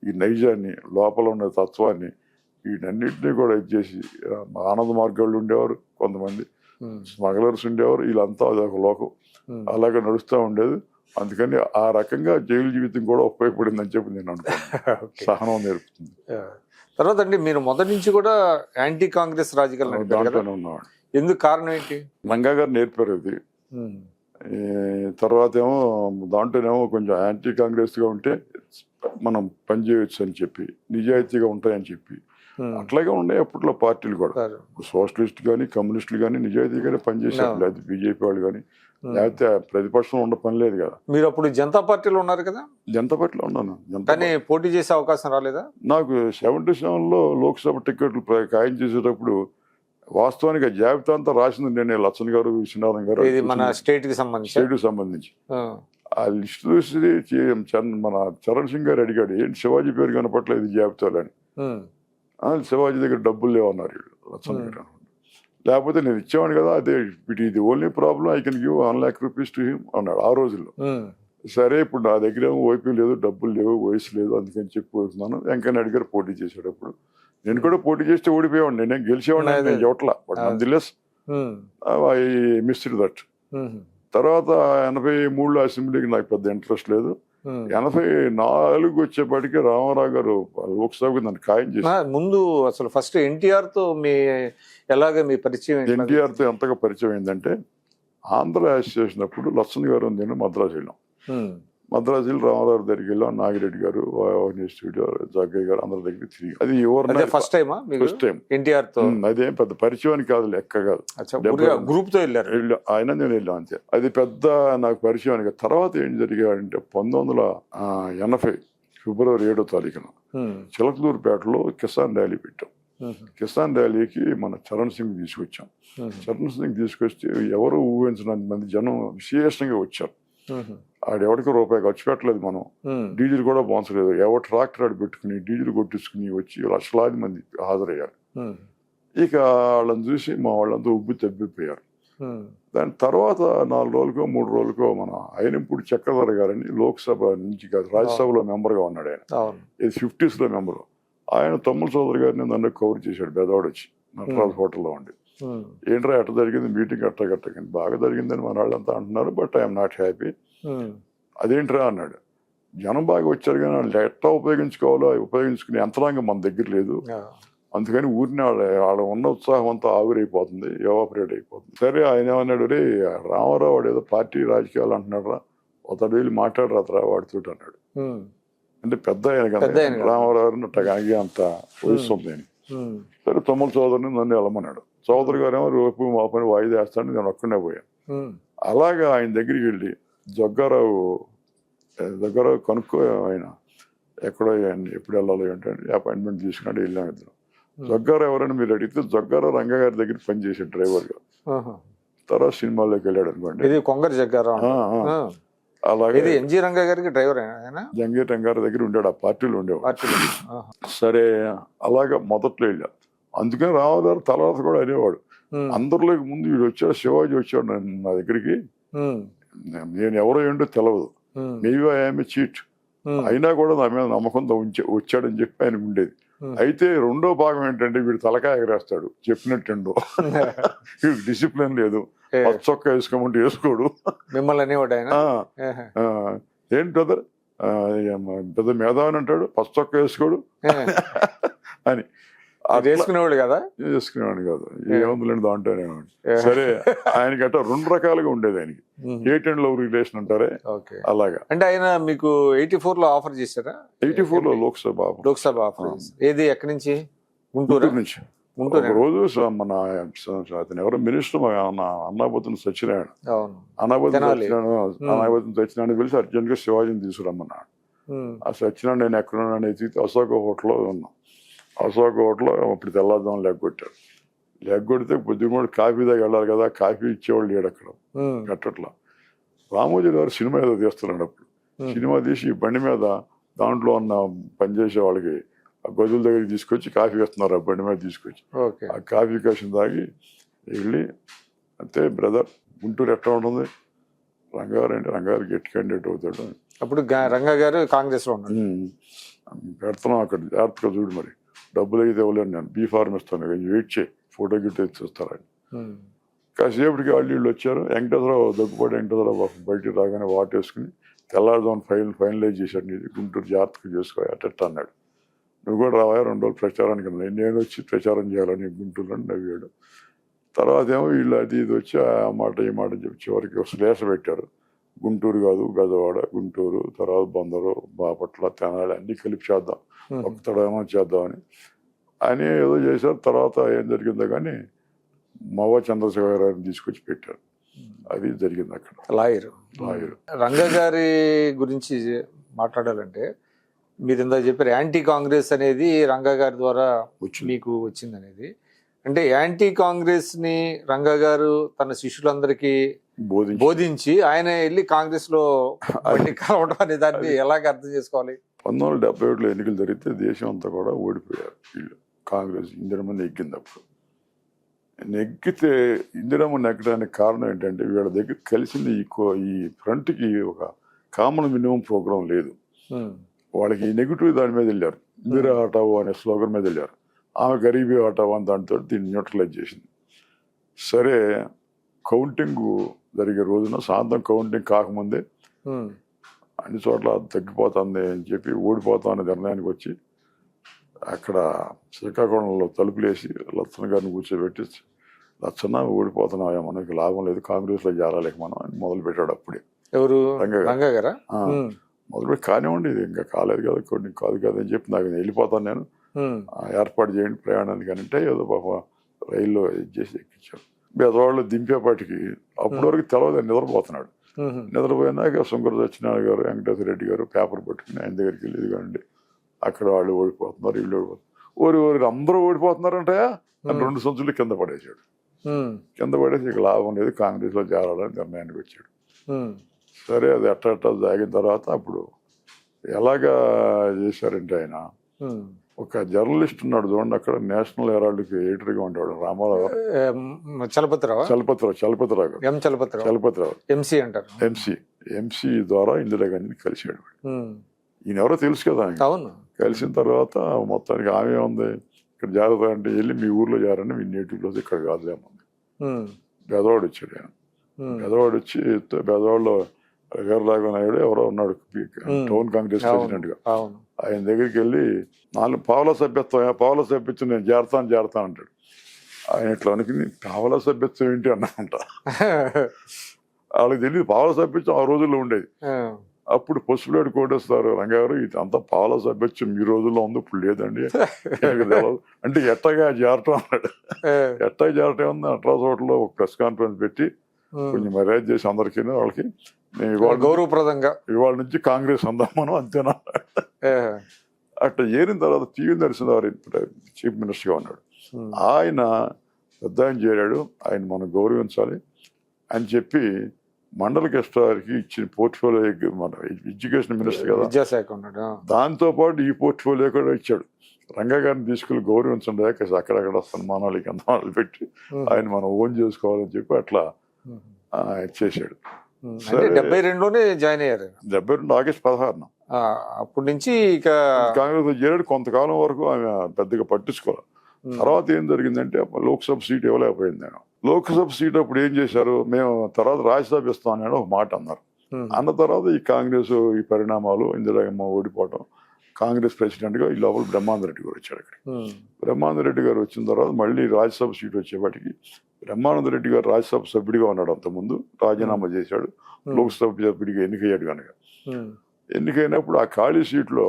ఈ నైజాన్ని, లోపల ఉన్న తత్వాన్ని, వీటన్నిటినీ కూడా ఇచ్చేసి ఆనంద మార్గాలు ఉండేవారు, కొంతమంది స్మగ్లర్స్ ఉండేవారు, వీళ్ళంతా అదొక లోకం అలాగే నడుస్తూ ఉండేది. అందుకని ఆ రకంగా జైలు జీవితం కూడా ఉపయోగపడిందని చెప్పి నేను అనుకున్నాను. సహనం నేర్పుతుంది. తర్వాత అండి, మీరు మొదటి నుంచి కూడా యాంటీ కాంగ్రెస్ రాజకీయాలు దాంట్లోనే ఉన్నవాడు. ఎందుకు కారణం ఏంటి? రంగా గారు నేర్పారు అది. తర్వాత ఏమో దాంట్లోనేమో కొంచెం యాంటీ కాంగ్రెస్ గా ఉంటే మనం పనిచేయవచ్చు అని చెప్పి, నిజాయితీగా ఉంటాయని చెప్పి, అట్లాగే ఉన్నాయి అప్పట్లో పార్టీలు కూడా. సోషలిస్ట్ కానీ కమ్యూనిస్టులు కానీ నిజాయితీగానే పనిచేశారు. లేదా బీజేపీ వాళ్ళు కానీ, లేకపోతే ప్రతిపక్షంలో ఉండే పని లేదు కదా. మీరు అప్పుడు జనతా పార్టీలో ఉన్నారు కదా? జనతా పార్టీలో ఉన్నాను. కానీ పోటీ చేసే అవకాశం రాలేదా? నాకు 77లో లోక్సభ టికెట్లు ఖాయం చేసేటప్పుడు వాస్తవానికి జాబితా అంతా రాసింది నేనే, లచ్చన్ గారు, విశ్వనాథం గారు. మన స్టేట్ కి సంబంధించి ఆ లిస్ట్ చూసి మన చరణ్ సింగ్ గారు అడిగాడు, ఏంటి శివాజీ పేరు కనపట్లేదు జాబితాలో అని. శివాజీ దగ్గర డబ్బులు లేవన్నారు లచ్చన్ గారు. లేకపోతే నేను ఇచ్చేవాడు కదా, అదే ఇది only problem, I can give 1 lakh rupees to him అన్నాడు ఆ రోజుల్లో. సరే ఇప్పుడు నా దగ్గర ఏమో ఓపీ లేదు, డబ్బులు లేవు, వయసు లేదు, అందుకని చెప్పి పోతున్నాను. వెంకయ్య నాయుడు గారు పోటీ చేశాడు. అప్పుడు నేను కూడా పోటీ చేస్తే ఓడిపోయేవాడిని, నేను గెలిచేవాడిని, నేను చెప్పట్లా. But nonetheless I missed that. తర్వాత 83లో అసెంబ్లీకి నాకు పెద్ద ఇంట్రెస్ట్ లేదు. 84 వచ్చేపాటికి రామారావు గారు లోక్సభకు నన్ను ఖాయం చేశారు. ముందు అసలు ఫస్ట్ ఎన్టీఆర్ తో మీ పరిచయం? ఎన్టీఆర్ తో ఎంతగా పరిచయం అయిందంటే, ఆంధ్ర అసోసియేషన్ అప్పుడు లచ్చన్ గారు నేను మద్రాసు వెళ్ళాం. మద్రాసులో రామారావు దగ్గరికి వెళ్ళాం. నాగిరెడ్డి గారు, స్టూడియో, జగ్గయ్య గారు అందరి దగ్గర తిరిగి. అది ఫస్ట్ టైం ఎన్టీఆర్ తో. అదేం పెద్ద పరిచయం కాదు, లెక్క కాదు. గ్రూప్ తో వెళ్ళారు ఆయన, నేను వెళ్ళాం అంతే. అది పెద్ద నాకు పరిచయం కాదు. తర్వాత ఏం జరిగాడంటే 1980 ఫిబ్రవరి 7వ తారీఖున చిలకలూరుపేటలో కిసాన్ ర్యాలీ పెట్టాం. కిసాన్ ర్యాలీకి మన చరణ్ సింగ్ తీసుకొచ్చాం. చరణ్ సింగ్ తీసుకొస్తే ఎవరు ఊహించినంత మంది జనం విశేషంగా వచ్చారు. ఆడెవడికి రూపాయి ఖర్చు పెట్టలేదు. మనం డీజిల్ కూడా పోంచలేదు. ఎవరు ట్రాక్టర్ ఆడు పెట్టుకుని డీజిల్ కొట్టించుకుని వచ్చి లక్షలాది మంది హాజరయ్యారు. ఇక వాళ్ళని చూసి మా వాళ్ళంతా ఉబ్బి తబ్బిపోయారు. దాని తర్వాత 4 రోజులకో 3 రోజులకో మన అయినంపూడి చక్రధర గారని లోక్సభ నుంచి కాదు రాజ్యసభలో మెంబర్గా ఉన్నాడు. ఆయన ఇది 50s లో మెంబరు. ఆయన తమ్ముడు సోదరు గారిని నన్ను కవర్ చేశాడు. బెదవాడు వచ్చి నటరాజ్ హోటల్లో ఉండి, ఏంట్రా ఎట్ట జరిగింది మీటింగ్, అట్టగట్టకండి బాగా జరిగిందని మన వాళ్ళంతా అంటున్నారు, బట్ ఐఎమ్ నాట్ హ్యాపీ. అదేంట్రా అన్నాడు. జనం బాగా వచ్చారు కానీ వాళ్ళు ఎట్లా ఉపయోగించుకోవాలో ఉపయోగించుకునే యంత్రాంగం మన దగ్గర లేదు. అందుకని ఊరిని వాళ్ళ ఉన్న ఉత్సాహం అంతా ఆవిరైపోతుంది, ఎవాపరేట్ అయిపోతుంది. సరే ఆయన ఏమన్నాడు, రే రామారావు వాడు ఏదో పార్టీ రాజకీయాలు అంటున్నాడు రా, ఒకటి వెళ్ళి మాట్లాడరాతరా వాడితో అన్నాడు. అంటే పెద్ద ఆయన కదా రామారావు అట్టగాగి అంత వయసు ఉంది అని. సరే తమ్ముడు సోదరుని నన్ను వెళ్ళమన్నాడు. సోదరు గారేమో రేపు మా పని వాయిదా వేస్తాను, నేను ఒక్కనే పోయాను. అలాగా ఆయన దగ్గరికి వెళ్ళి జగ్గారావు కనుక్కో, ఆయన ఎక్కడో ఎప్పుడు వెళ్ళాలి ఏంటంటే అపాయింట్మెంట్ తీసుకున్నాడు. వెళ్ళాం ఇద్దరు. జగ్గారావు ఎవరైనా మీరు అడిగితే జగ్గారావు రంగా గారి దగ్గర పనిచేసాడు డ్రైవర్ గా. తర్వాత సినిమాల్లోకి వెళ్ళాడు అనుకోండి. ఇది కొంగర జగ్గారావు. అలాగే ఎన్జి రంగా గారికి డ్రైవర్ జంగీ రంగారావు దగ్గర ఉండాడు, ఆ పార్టీలో ఉండేవాడు. సరే అలాగా మొదట్లో వెళ్ళా. అందుకని రామారావు తర్వాత కూడా అనేవాడు, అందరిలోకి ముందు వీడు వచ్చాడు, శివాజీ వచ్చాడు నా దగ్గరికి, నేను ఎవరో ఏంటో తెలియదు, మేబీ ఐఎమ్ ఏ చీట్, అయినా కూడా నా మీద నమ్మకంతో వచ్చాడని చెప్పి ఆయన ఉండేది. అయితే రెండో భాగం ఏంటంటే వీడు తలకాయ ఎగరేస్తాడు చెప్పినట్టు, వీడికి డిసిప్లిన్ లేదు, పచ్చ చొక్కా వేసుకోమంటే వేసుకోడు. మిమ్మల్ని అనేవాడు ఆయన. ఆ, ఏంటి బ్రదర్ పెద్ద మేధావిని అంటాడు, పచ్చ చొక్కా వేసుకోడు అని. అది వేసుకునేవాడు కదా. చేసుకునేవాడిని కాదు, ఏముందులేండి దాంట్లోనే. సరే, ఆయనకి అట్లా 2 రకాలుగా ఉండేది. ఆయనకి హేట్ అండ్ లవ్ రిలేషన్ అంటారే, అలాగా. అంటే ఆయన మీకు 84 లో ఆఫర్ చేశారా? 84 లో లోక్సభ ఆఫర్. ఏది, ఎక్కడి నుంచి? గుంటూరు నుంచి. ఒక రోజు మన అతను ఎవరో మినిస్టర్ అన్నాబోతున్న సత్యనారాయణ, అన్నాబోతున్న సత్యనారాయణ పిలిచి అర్జెంట్ గా శివాజీని తీసుకురమ్మన్నాడు. ఆ సత్యనారాయణ నేను ఎక్కడున్నాను ఎత్తితే అశోక హోటల్లో ఉన్నాం. అశోక హోటల్లో అప్పుడు తెల్లారుదాం లెగ్గొడితే పొద్దున్న కూడా కాఫీ దాకా వెళ్ళాలి కదా, కాఫీ ఇచ్చేవాళ్ళు లేడు అక్కడ కట్టట్లా. రామోజీ గారు సినిమా ఏదో తీస్తున్నాడు. అప్పుడు సినిమా తీసి బండి మీద దాంట్లో ఉన్న పనిచేసే వాళ్ళకి ఆ గదుల దగ్గరికి తీసుకొచ్చి కాఫీ వేస్తున్నారు. ఆ బండి మీద తీసుకొచ్చి ఆ కాఫీ కాసిన తాగి వెళ్ళి, అంతే బ్రదర్ గుంటూరు ఎట్లా ఉంటుంది, రంగారు అంటే రంగారు గట్టి క్యాండిడేట్ అవుతాడు. అప్పుడు రంగా గారు కాంగ్రెస్ లో ఉన్నారు. పెడుతున్నాం అక్కడ, జాగ్రత్తగా చూడు, మరి డబ్బులు అయితే ఇవ్వలేను, నేను బీ.ఫార్మ్ ఇస్తాను, వెయిట్ చేయి, ఫోటో గిట్ట ఇస్తారని. కాసేపటికి వాళ్ళు వచ్చారు. దగ్గుపాటి వెంకటేశ్వరరావు బయటికి రాగానే వాటేసుకుని తెల్లారుదాం ఫైనలైజ్ చేశాడు. నీది గుంటూరు జాగ్రత్తగా చేసుకో అట్ట అన్నాడు. నువ్వు కూడా రావా 2 రోజులు ప్రచారానికి, నేను వచ్చి ప్రచారం చేయాలని గుంటూరు అని నవ్వాడు. తర్వాత ఏమో వీళ్ళు అది ఇది వచ్చి ఆ మాట ఈ మాట చెప్పి చివరికి శ్లేష పెట్టారు. గుంటూరు కాదు గజవాడ, గుంటూరు, తర్వాత బందరు, బాపట్ల, తెనాలి అన్ని కలిపి చేద్దాం, ఒక్కడేమో చేద్దామని అని ఏదో చేశారు. తర్వాత ఏం జరిగిందో కానీ మవ్వ చంద్రశేఖర్ గారిని తీసుకొచ్చి పెట్టారు. అది జరిగింది అక్కడ. లాయర్ రంగా గారి గురించి మాట్లాడాలంటే, మీరు ఇందాక చెప్పారు యాంటీ కాంగ్రెస్ అనేది రంగా గారి ద్వారా మీకు వచ్చింది అనేది. అంటే యాంటీ కాంగ్రెస్ ని రంగా గారు తన శిష్యులందరికీ బోధించి ఆయన వెళ్ళి కాంగ్రెస్ లో కలవడం అనే దాన్ని ఎలాగ అర్థం చేసుకోవాలి? 1971లో ఎన్నికలు జరిగితే దేశం అంతా కూడా ఓడిపోయారు వీళ్ళు. కాంగ్రెస్ ఇందిరమ్మ నెగ్గింది. నెగ్గితే ఇందిరమ్మ నెగ్గడానికి కారణం ఏంటంటే వీళ్ళ దగ్గర కలిసింది ఈ ఫ్రంట్ కి ఒక కామన్ మినిమం ప్రోగ్రాం లేదు. వాళ్ళకి నెగిటివ్ దాని మీద వెళ్ళారు. ఇందిరా హటావో అనే స్లోగన్ మీద వెళ్ళారు. ఆమె గరీబీ హటావో అని దాంతో దీన్ని న్యూట్రలైజ్ చేసింది. సరే, కౌంటింగ్ జరిగే రోజున సాయంత్రం కౌంటింగ్ కాకముందే అన్ని చోట్ల తగ్గిపోతుంది అని చెప్పి ఓడిపోతాం అనే నిర్ణయానికి వచ్చి అక్కడ శ్రీకాకుళంలో తలుపులేసి లచ్చన్న గారిని కూర్చోబెట్టి, లచ్చన్న ఓడిపోతున్నాయా, మనకి లాభం లేదు, కాంగ్రెస్లో చేరాలేక మనం అని మొదలు పెట్టాడు. అప్పుడే ఎవరు? రంగా గారా? మొదలుపెట్టి కానివ్వండి, ఇది ఇంకా కాలేదు కదా, కొన్ని కాదు కదా అని చెప్పి నాకు వెళ్ళిపోతాను నేను, ఏర్పాటు చేయండి ప్రయాణానికి అని అంటే ఏదో పాప రైల్లో చేసి ఎక్కించాడు. బెదవాళ్ళు దింపేపాటికి అప్పటి వరకు తెలవదు, నిద్రపోతున్నాడు. నిద్రపోయినాక శంకర సత్యనారాయణ గారు, వెంకటేశ్వర రెడ్డి గారు పేపర్ పట్టుకుని ఆయన దగ్గరికి వెళ్ళి, ఇదిగోండి అక్కడ వాళ్ళు ఓడిపోతున్నారు, వీళ్ళు ఓడిపోతున్నారు, ఓరి అందరూ ఓడిపోతున్నారంటే అని 2 సంచులు కింద పడేసాడు. కింద పడేసి ఇక లాభం లేదు, కాంగ్రెస్ లో చేరాలని నిర్ణయానికి వచ్చాడు. సరే, అది అట్ట జాగిన తర్వాత అప్పుడు ఎలాగా చేశారంటే ఆయన ఒక జర్నలిస్ట్ ఉన్నాడు చూడండి, అక్కడ నేషనల్ హెరాల్డ్కి ఎడిటర్గా ఉండేవాడు, రామారావు చలపతిరావు ఎంసీ ద్వారా ఇందిరాగాంధీని కలిశాడు. ఈయన ఎవరో తెలుసు కదా. కలిసిన తర్వాత మొత్తానికి ఆమె ఉంది ఇక్కడ జాగ్రత్త అంటే, వెళ్ళి మీ ఊర్లో జారండి, మీ నేటివ్ ప్లేస్ ఇక్కడ కాదులేమంది. బెదవాడు వచ్చాడు ఆయన. బెదవాడు వచ్చి బెదవాడలో వీరరాఘవ నాయుడు ఎవరో ఉన్నాడు టౌన్ కాంగ్రెస్ ప్రెసిడెంట్ గా. ఆయన దగ్గరికి వెళ్ళి 4 పావుల సభ్యత్వం నేను చేరతాను అంటాడు. ఆయన ఇట్లా అనుకుని పావుల సభ్యత్వం ఏంటి అన్నామంట. వాళ్ళకి తెలియదు పావుల సభ్యత్వం ఆ రోజుల్లో ఉండేది. అప్పుడు పసుపులేడు కోటేస్తారు రంగారు, ఇది అంతా పావుల సభ్యత్వం ఈ రోజుల్లో ఉంది, ఇప్పుడు లేదండి అంటే ఎట్టగా చేరటం అన్నాడు. ఎట్టగా చేరటం ఉంది. అట్రాసోట్లో ఒక ప్రెస్ కాన్ఫరెన్స్ పెట్టి కొంచెం మర్యాద చేసి అందరికీ వాళ్ళకి గౌరవప్రదంగా ఇవాళ నుంచి కాంగ్రెస్ అందాం మనం, అంతేనా. అట్లా చేరిన తర్వాత పివి నరసింహారావు చీఫ్ మినిస్టర్గా ఉన్నాడు. ఆయన పెద్ద ఆయన చేరాడు, ఆయన మనం గౌరవించాలి అని చెప్పి మండల కష్టానికి ఇచ్చిన పోర్ట్ఫోలియో, మన ఎడ్యుకేషన్ మినిస్టర్ కదా, విద్యాశాఖ ఉన్నాడు. దాంతో పాటు ఈ పోర్ట్ఫోలియో కూడా ఇచ్చాడు. రంగా గారిని తీసుకెళ్ళి గౌరవించండి, అక్కడక్కడ సన్మానాలు గంధమానాలు పెట్టి ఆయన మనం ఓన్ చేసుకోవాలని చెప్పి అట్లా చేశాడు. 72లోనే జాయిన్ అయ్యారు. 72 ఆగస్టు 16న. అప్పటి నుంచి ఇక కాంగ్రెస్ చేరాడు. కొంతకాలం వరకు ఆమె పెద్దగా పట్టించుకోవాలి. తర్వాత ఏం జరిగిందంటే లోక్సభ సీట్ ఇవ్వలేకపోయింది నేను. లోక్సభ సీట్ అప్పుడు ఏం చేశారు, మేము తర్వాత రాజ్యసభ ఇస్తామని ఒక మాట అన్నారు. అన్న తర్వాత ఈ కాంగ్రెస్ ఈ పరిణామాలు, ఇందిరామ్మ ఓడిపోవడం, కాంగ్రెస్ ప్రెసిడెంట్ గా ఈ లోపల బ్రహ్మానంద రెడ్డి గారు వచ్చారు. అక్కడ బ్రహ్మానంద రెడ్డి గారు వచ్చిన తర్వాత మళ్ళీ రాజ్యసభ సీట్ వచ్చేవాటికి బ్రహ్మానంద రెడ్డి గారు రాజ్యసభ సభ్యుడిగా ఉన్నాడు. అంతకుముందు రాజీనామా చేశాడు, లోక్సభ సభ్యుడిగా ఎన్నికయ్యాడు కనుక. ఎన్నికైనప్పుడు ఆ ఖాళీ సీట్లో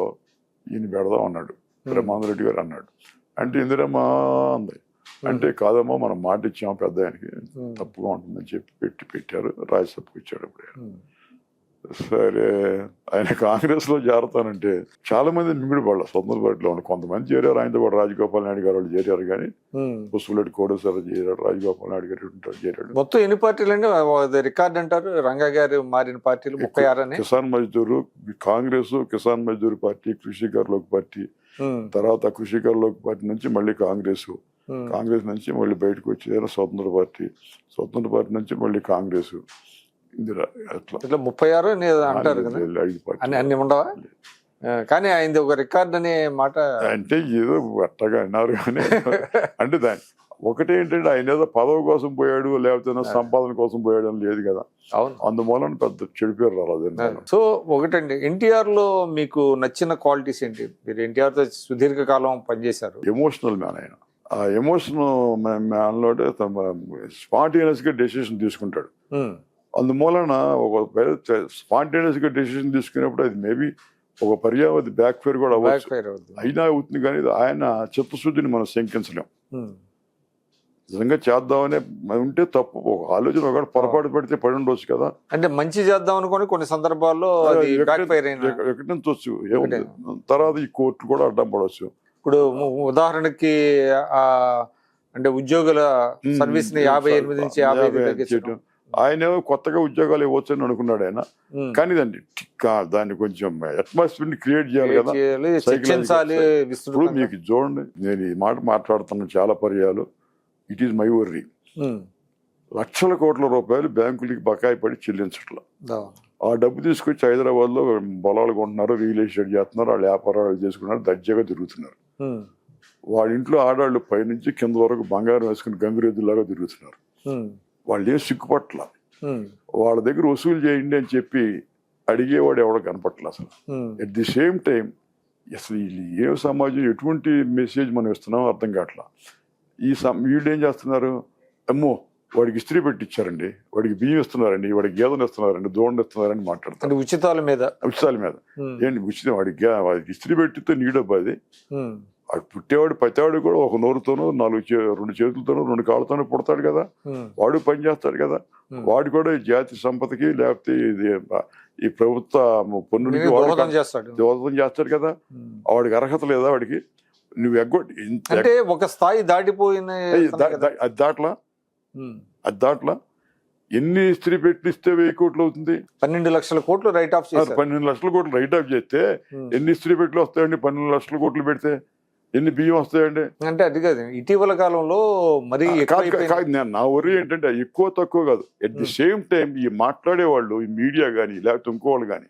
ఈయన పెడదాం అన్నాడు బ్రహ్మానంద రెడ్డి గారు. అన్నాడు అంటే ఇందిరమ్మ అంది, అంటే కాదమ్మా మనం మాట ఇచ్చాము పెద్ద ఆయనకి, తప్పుగా ఉంటుందని చెప్పి పెట్టారు. రాజ్యసభకు వచ్చాడు అప్పుడు. సరే ఆయన కాంగ్రెస్ లో చేరతానంటే చాలా మంది మింగుడు పడాలి. స్వతంత్ర పార్టీలో ఉన్న కొంతమంది చేరారు, ఆయనతో పాటు రాజగోపాల్ నాయుడు గారు వాళ్ళు చేరారు. కానీ పుష్పలెట్టి కోడేశ్వర చేరాడు, రాజగోపాల్ నాయుడు గారు చేరాడు. మొత్తం ఎన్ని పార్టీలు అండి రికార్డ్ అంటారు? రంగా గారు మారిన పార్టీలు 36. కిసాన్ మజ్దూర్ కాంగ్రెస్, కిసాన్ మజ్దూర్ పార్టీ, కృషికర్ లోక్ పార్టీ, తర్వాత కృషికర్ లోక్ పార్టీ నుంచి మళ్ళీ కాంగ్రెస్, కాంగ్రెస్ నుంచి మళ్ళీ బయటకు వచ్చారు స్వతంత్ర పార్టీ, స్వతంత్ర పార్టీ నుంచి మళ్ళీ కాంగ్రెస్, ఇందిరా, అట్లా 36 అంటారు కదా. 5 పార్టీ అన్ని ఉండవా? కానీ ఆయనది ఒక రికార్డ్ అనే మాట అంటే ఏదో అట్టగా అన్నారు. కానీ అంటే దాని ఒకటి ఏంటంటే ఆయన ఏదో పదవి కోసం పోయాడు, లేకపోతే సంపాదన కోసం పోయాడు అని లేదు కదా. అవును, అందువల్ల పెద్ద చెడు పేరు రాలేదు. సో ఒకటండి, ఎన్టీఆర్ లో మీకు నచ్చిన క్వాలిటీస్ ఏంటి? మీరు ఎన్టీఆర్ తో సుదీర్ఘకాలం పనిచేశారు. ఎమోషనల్ మ్యాన్ ఆయన. ఆ ఎమోషనల్ మ్యాన్ లో స్పాంటేనియస్ గా డెసిషన్ తీసుకుంటాడు. అందుమూలన ఒక స్పాంటేనియస్ గా డెసిషన్ తీసుకునేప్పుడు అది మేబీ ఒక పర్యావధి బ్యాక్ ఫైర్ కూడా అవ్వచ్చు, అయినా అవుతుంది. కానీ ఆయన చిత్తశుద్ధిని మనం శంకించలేం. నిజంగా చేద్దామనే ఉంటే తప్పు, ఒక ఆలోచన ఒక పొరపాటు పెడితే పడి ఉండొచ్చు కదా. అంటే మంచి చేద్దాం అనుకోని కొన్ని సందర్భాల్లో ఎక్కడి నుంచి వచ్చు ఏముంది, తర్వాత ఈ కోర్టు కూడా అడ్డం పడవచ్చు. ఇప్పుడు ఉదాహరణకి అంటే ఉద్యోగుల సర్వీస్ ని 58 నుంచి 55 ఆయన కొత్తగా ఉద్యోగాలు ఇవ్వచ్చు అని అనుకున్నాడు ఆయన. కానీ దాన్ని కొంచెం అట్మాస్ఫియర్ ని క్రియేట్ చేయాలి కదా. ఇప్పుడు మీకు చూడండి, నేను ఈ మాట మాట్లాడుతున్న చాలా పర్యాలు, ఇట్ ఈస్ మై వర్రీ. లక్షల కోట్ల రూపాయలు బ్యాంకులకి బకాయి పడి చెల్లించట్లా. ఆ డబ్బు తీసుకొచ్చి హైదరాబాద్ లో పొలాలు కొంటున్నారు, రియల్ ఎస్టేట్ చేస్తున్నారు, వాళ్ళు వ్యాపారాలు చేసుకున్నారు, దర్జాగా తిరుగుతున్నారు. వాళ్ళ ఇంట్లో ఆడాళ్ళు పైనుంచి కింద వరకు బంగారం వేసుకుని గంగిరెద్దులాగా తిరుగుతున్నారు. వాళ్ళు ఏం సిగ్గుపట్ల, వాళ్ళ దగ్గర వసూలు చేయండి అని చెప్పి అడిగేవాడు ఎవడో కనపట్ల అసలు. ఎట్ ది సేమ్ టైం అసలు ఏం సమాజం, ఎటువంటి మెసేజ్ మనం ఇస్తున్నామో అర్థం కావట్లా. వీళ్ళు ఏం చేస్తున్నారు, అమ్మో వాడికి ఇస్త్రీ పెట్టి ఇచ్చారండి, వాడికి బియ్యం ఇస్తున్నారండి, వాడికి గేదెలు ఇస్తున్నారండి, దోండ ఇస్తున్నారని మాట్లాడతారు. ఉచితాల మీద ఏంటి ఉచితం, వాడికి ఇస్త్రీ పెట్టితే నీ డబ్బు అది. వాడు పుట్టేవాడు ప్రతివాడు కూడా ఒక నోరుతోనూ 2 చేతులతోనూ 2 కాళ్ళతోనూ పుడతాడు కదా, వాడు పని చేస్తాడు కదా. వాడు కూడా ఈ జాతి సంపదకి లేకపోతే ఈ ప్రభుత్వ పన్నులకి దోహదం చేస్తాడు కదా. వాడికి అర్హత లేదా వాడికి? నువ్వు అంటే ఒక స్థాయి దాటిపోయిన అది దాట్లా ఎన్ని ఇస్త్రీ పెట్టి ఇస్తే 1000 కోట్లు అవుతుంది? 12 లక్షల కోట్లు రైట్ ఆఫ్ చేస్తారు. 12 లక్షల కోట్లు రైట్ ఆఫ్ చేస్తే ఎన్ని ఇస్త్రీ పెట్లు వస్తాయండి? 12 లక్షల కోట్లు పెడితే ఎన్ని బియ్యం వస్తాయండి? అంటే అది కాదు, ఇటీవల కాలంలో మరి నా వర్రీ ఏంటంటే ఎక్కువ తక్కువ కాదు. ఎట్ ది సేమ్ టైం ఈ మాట్లాడే వాళ్ళు, ఈ మీడియా గానీ లేకపోతే ఇంకోవాళ్ళు గానీ,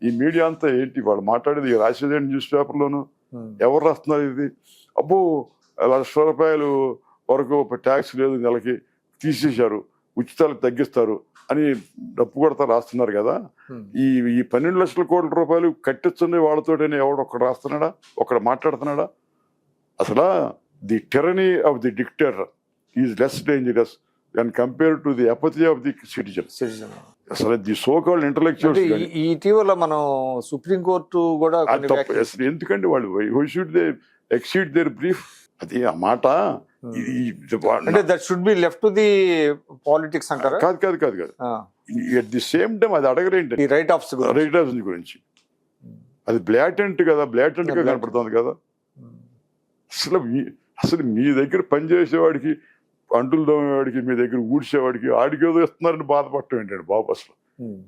ఈ మీడియా అంతా ఏంటి వాళ్ళు మాట్లాడేది, రాసేది న్యూస్ పేపర్ లోను ఎవరు రాస్తున్నారు ఇది? అబ్బో ₹1,00,000 వరకు ట్యాక్స్ లేదు, నెలకి తీసేశారు, ఉచితాలు తగ్గిస్తారు అని డప్పు కొడతా రాస్తున్నారు కదా. ఈ 12 లక్షల కోట్ల రూపాయలు కట్టించుంది వాళ్ళతోటనే ఎవడు ఒక్కడ రాస్తున్నాడా, ఒక్కడ మాట్లాడుతున్నాడా? అసలు the tyranny of the dictator is less dangerous and compare to the apathy of the citizen. అసలు ది సో కాల్డ్ ఇంటలెక్చువల్స్ ఇటీవల మనం సుప్రీం కోర్టు కూడా ఎందుకంటే వాళ్ళు how should they exceed their brief, అది ఆ మాట. అంటే that should be left to the politics అంటారా? కాదు. ఎట్ ది సేమ్ టైం అది అడగరేంటి రైట్ ఆఫ్స్ గురించి. అది బ్లాటెంట్ గా కనపడుతుంది కదా. అసలు మీ దగ్గర పనిచేసేవాడికి, అంటులు దోమేవాడికి, మీ దగ్గర ఊడ్చేవాడికి ఆడికి ఏదో ఇస్తున్నారని బాధపడటం ఏంటండి బాబు? అసలు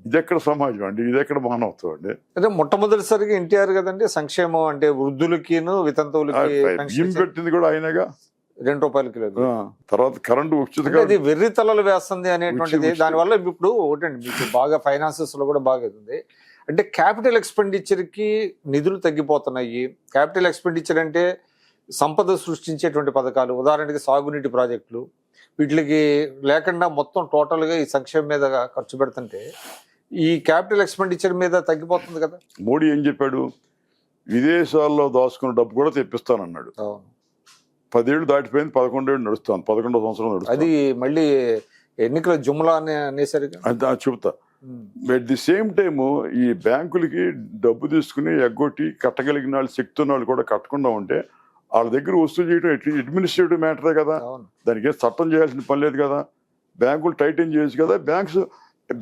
ఇదెక్కడ సమాజం అండి, ఇదెక్కడ మానవత్వం అండి? అదే మొట్టమొదటిసారిగా ఎన్టీఆర్ కదండి సంక్షేమం అంటే వృద్ధులకి వితంతువులకి పెట్టింది కూడా ఆయనగా. ₹2 కిలో. తర్వాత కరెంటు ఉచితంగా అది వెర్రి తలలు వేస్తుంది అనేటువంటిది. దానివల్ల ఇప్పుడు ఒకటండి, మీకు బాగా ఫైనాన్సెస్ లో కూడా బాగా ఉంది. అంటే క్యాపిటల్ ఎక్స్పెండిచర్ కి నిధులు తగ్గిపోతున్నాయి. క్యాపిటల్ ఎక్స్పెండిచర్ అంటే సంపద సృష్టించేటువంటి పథకాలు, ఉదాహరణకి సాగునీటి ప్రాజెక్టులు, వీటికి లేకుండా మొత్తం టోటల్గా ఈ సంక్షేమం మీద ఖర్చు పెడుతుంటే ఈ క్యాపిటల్ ఎక్స్పెండిచర్ మీద తగ్గిపోతుంది కదా. మోడీ ఏం చెప్పాడు? విదేశాల్లో దాచుకున్న డబ్బు కూడా తెప్పిస్తానన్నాడు. 10 ఏళ్ళు దాటిపోయింది, 11 ఏళ్ళు నడుస్తాను, 11వ సంవత్సరం నడుస్తుంది. అది మళ్ళీ ఎన్నికల జుమ్లా అనేసరికి అది చెబుతా. అట్ ది సేమ్ టైమ్ ఈ బ్యాంకులకి డబ్బు తీసుకుని ఎగ్గొట్టి కట్టగలిగిన వాళ్ళు, శక్తి ఉన్న వాళ్ళు కూడా కట్టకుండా ఉంటే వాళ్ళ దగ్గర వసూలు చేయడం అడ్మినిస్ట్రేటివ్ మ్యాటరే కదా. దానికి ఏం చట్టం చేయాల్సిన పని లేదు కదా. బ్యాంకులు టైటన్ చేయొచ్చు కదా.